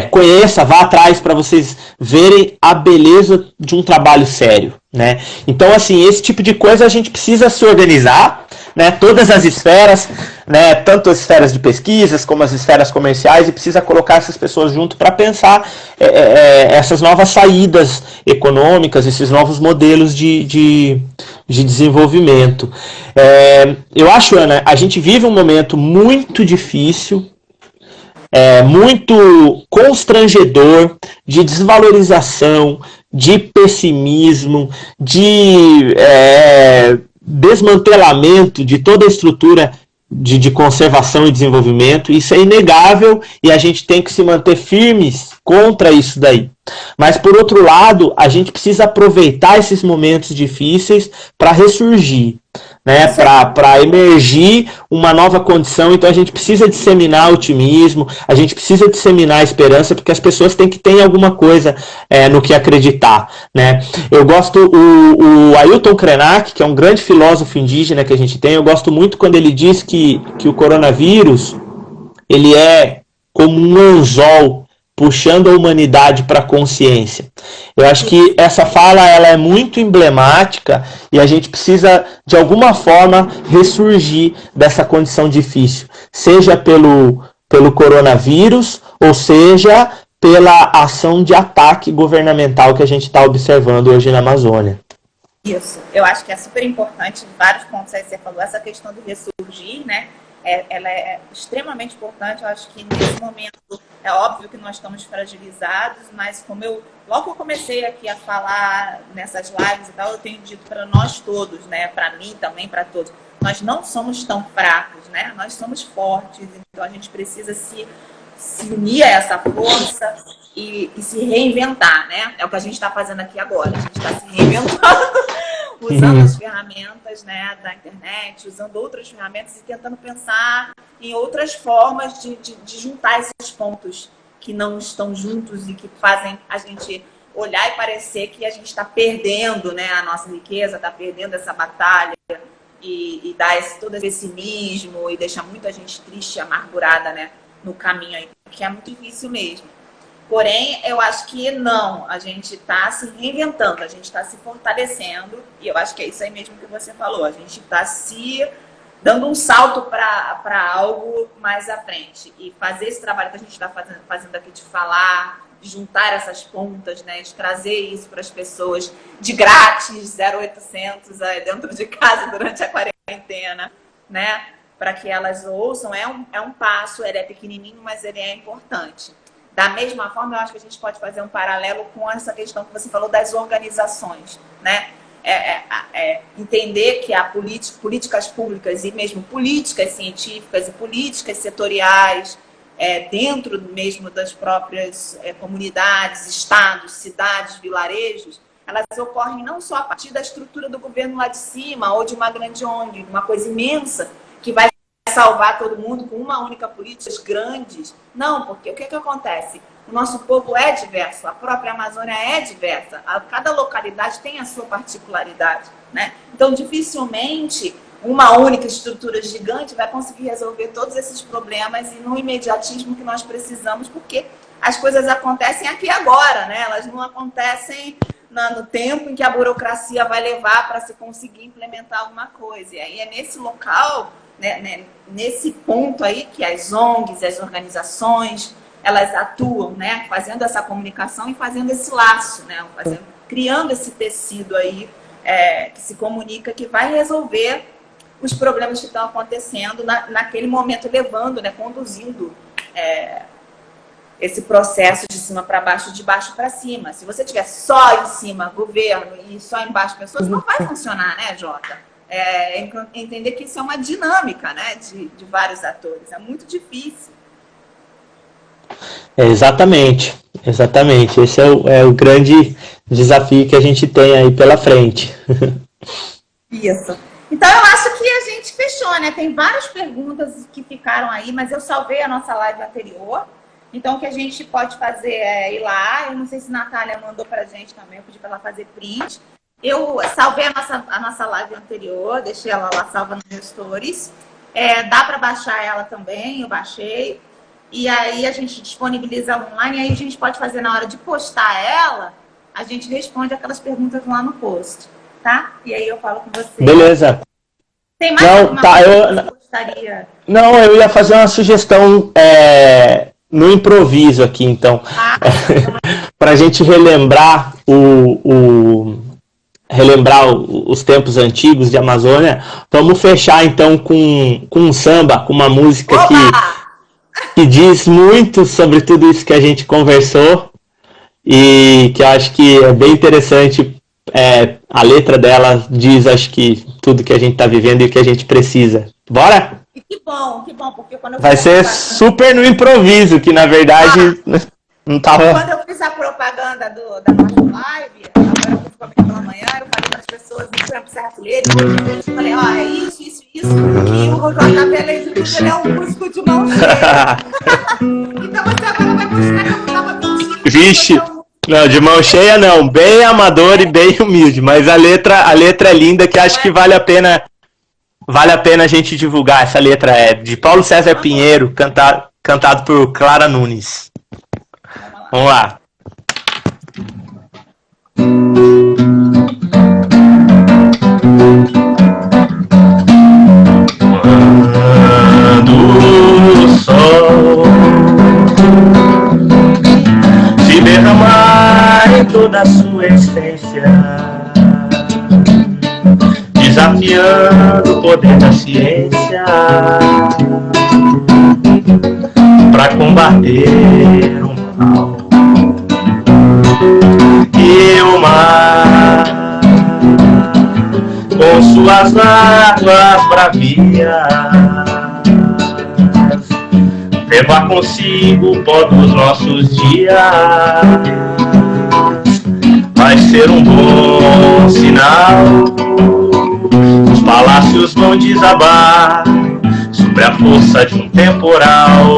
conheça, vá atrás para vocês verem a beleza de um trabalho sério, né? Então, assim, esse tipo de coisa a gente precisa se organizar, né? Todas as esferas, né? Tanto as esferas de pesquisas como as esferas comerciais, e precisa colocar essas pessoas junto para pensar essas novas saídas econômicas, esses novos modelos de desenvolvimento. Eu acho, Ana, a gente vive um momento muito difícil, muito constrangedor, de desvalorização, de pessimismo, de desmantelamento de toda a estrutura de conservação e desenvolvimento. Isso é inegável e a gente tem que se manter firmes contra isso daí. Mas, por outro lado, a gente precisa aproveitar esses momentos difíceis para ressurgir, né? Para emergir uma nova condição. Então, a gente precisa disseminar otimismo, a gente precisa disseminar esperança, porque as pessoas têm que ter alguma coisa no que acreditar, né? Eu gosto, o Ailton Krenak, que é um grande filósofo indígena que a gente tem, eu gosto muito quando ele diz que o coronavírus, ele é como um anzol puxando a humanidade para a consciência. Eu acho que essa fala ela é muito emblemática e a gente precisa, de alguma forma, ressurgir dessa condição difícil, seja pelo coronavírus ou seja pela ação de ataque governamental que a gente está observando hoje na Amazônia. Isso, eu acho que é super importante, vários pontos aí que você falou, essa questão do ressurgir, né? Ela é extremamente importante. Eu acho que nesse momento é óbvio que nós estamos fragilizados, mas como logo que eu comecei aqui a falar nessas lives e tal, eu tenho dito para nós todos, né, para mim também, para todos, nós não somos tão fracos, né? Nós somos fortes, então a gente precisa se unir a essa força e se reinventar, né? É o que a gente está fazendo aqui agora, a gente está se reinventando. Usando as ferramentas, né, da internet, usando outras ferramentas e tentando pensar em outras formas de juntar esses pontos que não estão juntos e que fazem a gente olhar e parecer que a gente está perdendo, né, a nossa riqueza, está perdendo essa batalha e dá todo esse pessimismo e deixa muita gente triste e amargurada, né, no caminho aí, que é muito difícil mesmo. Porém, eu acho que não, a gente está se reinventando, a gente está se fortalecendo, e eu acho que é isso aí mesmo que você falou, a gente está se dando um salto para algo mais à frente. E fazer esse trabalho que a gente está fazendo aqui de falar, de juntar essas pontas, né, de trazer isso para as pessoas de grátis, 0800 dentro de casa durante a quarentena, né, para que elas ouçam, é um passo, ele é pequenininho, mas ele é importante. Da mesma forma, eu acho que a gente pode fazer um paralelo com essa questão que você falou das organizações, né? Entender que há políticas públicas e mesmo políticas científicas e políticas setoriais dentro mesmo das próprias comunidades, estados, cidades, vilarejos, elas ocorrem não só a partir da estrutura do governo lá de cima ou de uma grande ONG, uma coisa imensa que vai salvar todo mundo com uma única política grandes. Não, porque o que acontece? O nosso povo é diverso, a própria Amazônia é diversa, cada localidade tem a sua particularidade, né? Então, dificilmente uma única estrutura gigante vai conseguir resolver todos esses problemas e no imediatismo que nós precisamos, porque as coisas acontecem aqui e agora, né? Elas não acontecem no tempo em que a burocracia vai levar para se conseguir implementar alguma coisa. E aí é nesse local, né, nesse ponto aí que as ONGs, as organizações, elas atuam, né, fazendo essa comunicação e fazendo esse laço, né, criando esse tecido aí que se comunica, que vai resolver os problemas que estão acontecendo naquele momento, levando, né, conduzindo esse processo de cima para baixo, de baixo para cima. Se você tiver só em cima governo e só embaixo pessoas, não vai funcionar, né, Jota? Entender que isso é uma dinâmica, né, de vários atores. É muito difícil. Exatamente. Esse é o grande desafio que a gente tem aí pela frente. Isso. Então, eu acho que a gente fechou, né? Tem várias perguntas que ficaram aí, mas eu salvei a nossa live anterior. Então, o que a gente pode fazer é ir lá. Eu não sei se a Natália mandou pra gente também, eu pedi para ela fazer print. Eu salvei a nossa live anterior, deixei ela lá salva nos meus stories. Dá para baixar ela também, eu baixei. E aí a gente disponibiliza ela online, e aí a gente pode fazer na hora de postar ela, a gente responde aquelas perguntas lá no post, tá? E aí eu falo com você. Beleza. Tem mais alguma coisa que você gostaria? Não, eu ia fazer uma sugestão no improviso aqui, então. Para a gente relembrar os tempos antigos de Amazônia, vamos fechar então com um samba, com uma música que diz muito sobre tudo isso que a gente conversou. e que eu acho que é bem interessante. A letra dela diz, acho que tudo que a gente está vivendo e o que a gente precisa. Bora? E que bom, porque quando eu Vai ser super no improviso, que na verdade não tava... Quando eu fiz a propaganda da nossa live, agora principalmente pela manhã, eu falei para as pessoas em campo certo-leiro, eu falei, é isso, e o JB, além de tudo, ele é um músico de mão cheia. Então você agora vai mostrar que eu não estava mentindo. Vixe! Não, de mão cheia não, bem amador e bem humilde, mas a letra é linda, que acho que vale a pena a gente divulgar. Essa letra é de Paulo César Pinheiro, cantado por Clara Nunes. Vamos lá. Quando o sol se derramar em toda a sua essência, desafiando o poder da ciência para combater o mal e o mar, com suas águas bravias, levar consigo o pó dos nossos dias. Vai ser um bom sinal. Os palácios vão desabar sobre a força de um temporal.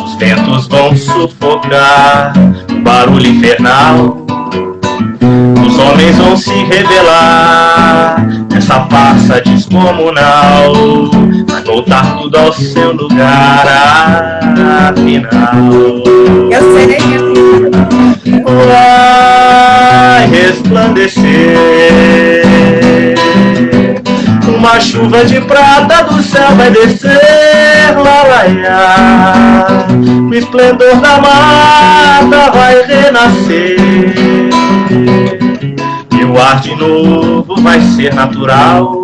Os ventos vão sufocar o barulho infernal. Os homens vão se rebelar nessa farsa descomunal. Vai voltar tudo ao seu lugar, afinal. Eu serei vai resplandecer. Uma chuva de prata do céu vai descer, lalaiá. O esplendor da mata vai renascer. E o ar de novo vai ser natural.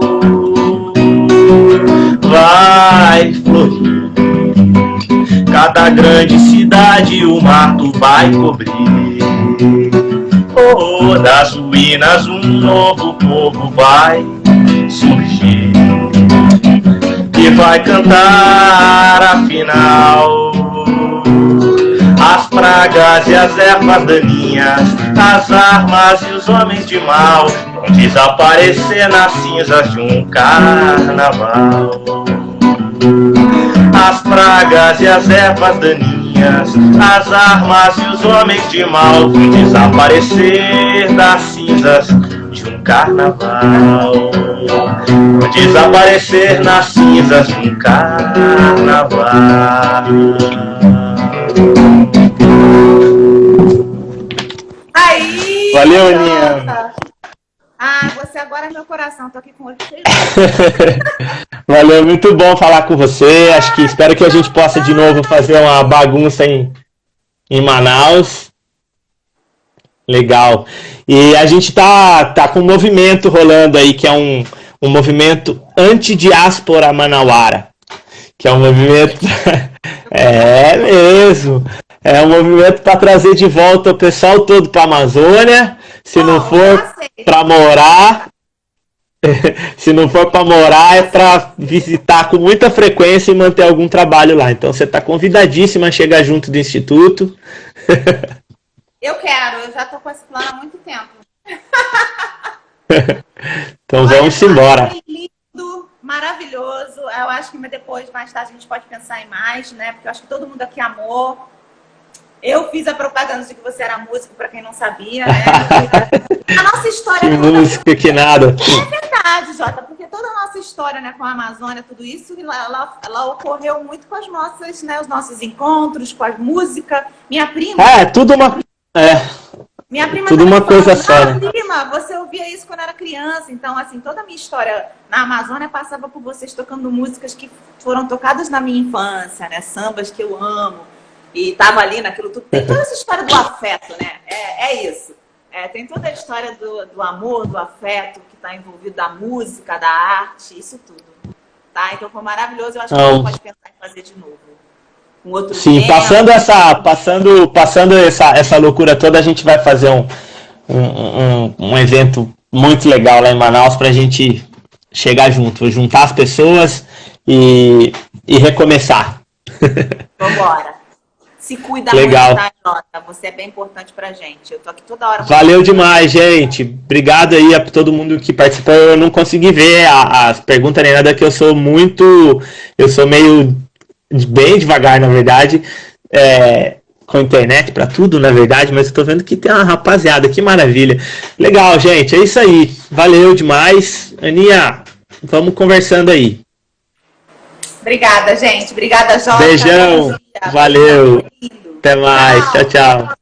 Vai florir. Cada grande cidade o mato vai cobrir. Oh, das ruínas um novo povo vai surgir e vai cantar afinal. As pragas e as ervas daninhas, as armas e os homens de mal vão desaparecer nas cinzas de um carnaval. As pragas e as ervas daninhas, as armas e os homens de mal vão desaparecer das cinzas de um carnaval. Vão desaparecer nas cinzas de um carnaval. Aí! Valeu, Aninha! Você agora é meu coração, tô aqui com o olho cheio. Valeu, muito bom falar com você. Espero que a gente possa de novo fazer uma bagunça em Manaus. Legal. E a gente tá com um movimento rolando aí, que é um movimento anti-diáspora manauara. Que é um movimento... É mesmo. É um movimento para trazer de volta o pessoal todo para a Amazônia. Se não for para morar... Se não for para morar, é para visitar com muita frequência e manter algum trabalho lá. Então você está convidadíssima a chegar junto do Instituto. Eu já estou com esse plano há muito tempo. Então vamos embora. Lindo, maravilhoso. Eu acho que depois, mais tarde, a gente pode pensar em mais, né? Porque eu acho que todo mundo aqui amou. Eu fiz a propaganda de que você era músico, para quem não sabia, né? A nossa história... Que música, que nada. É verdade, Jota, porque toda a nossa história, né, com a Amazônia, tudo isso, ela ocorreu muito com as nossas, né, os nossos encontros, com a música. Minha prima... tudo uma... Minha prima tudo uma coisa só, né? Prima, você ouvia isso quando era criança. Então, assim, toda a minha história na Amazônia passava por vocês tocando músicas que foram tocadas na minha infância, né? Sambas que eu amo. E tava ali naquilo tudo. Tem toda essa história do afeto, né? É isso. Tem toda a história do amor, do afeto que está envolvido, da música, da arte, isso tudo. Tá? Então foi maravilhoso. Eu acho que a gente pode pensar em fazer de novo. um outro Sim, tema. passando essa loucura toda, a gente vai fazer um evento muito legal lá em Manaus para a gente chegar junto, juntar as pessoas e recomeçar. Vambora. Se cuida Legal. muito, tá, Jota? Você é bem importante pra gente. Eu tô aqui toda hora. Valeu demais, gente. Obrigado aí a todo mundo que participou. Eu não consegui ver as perguntas nem nada, que eu sou meio bem devagar, na verdade, com internet para tudo, na verdade, mas eu tô vendo que tem uma rapaziada, que maravilha. Legal, gente, é isso aí. Valeu demais. Aninha, vamos conversando aí. Obrigada, gente. Obrigada, Jota. Beijão. Valeu. Até mais. Tchau, tchau.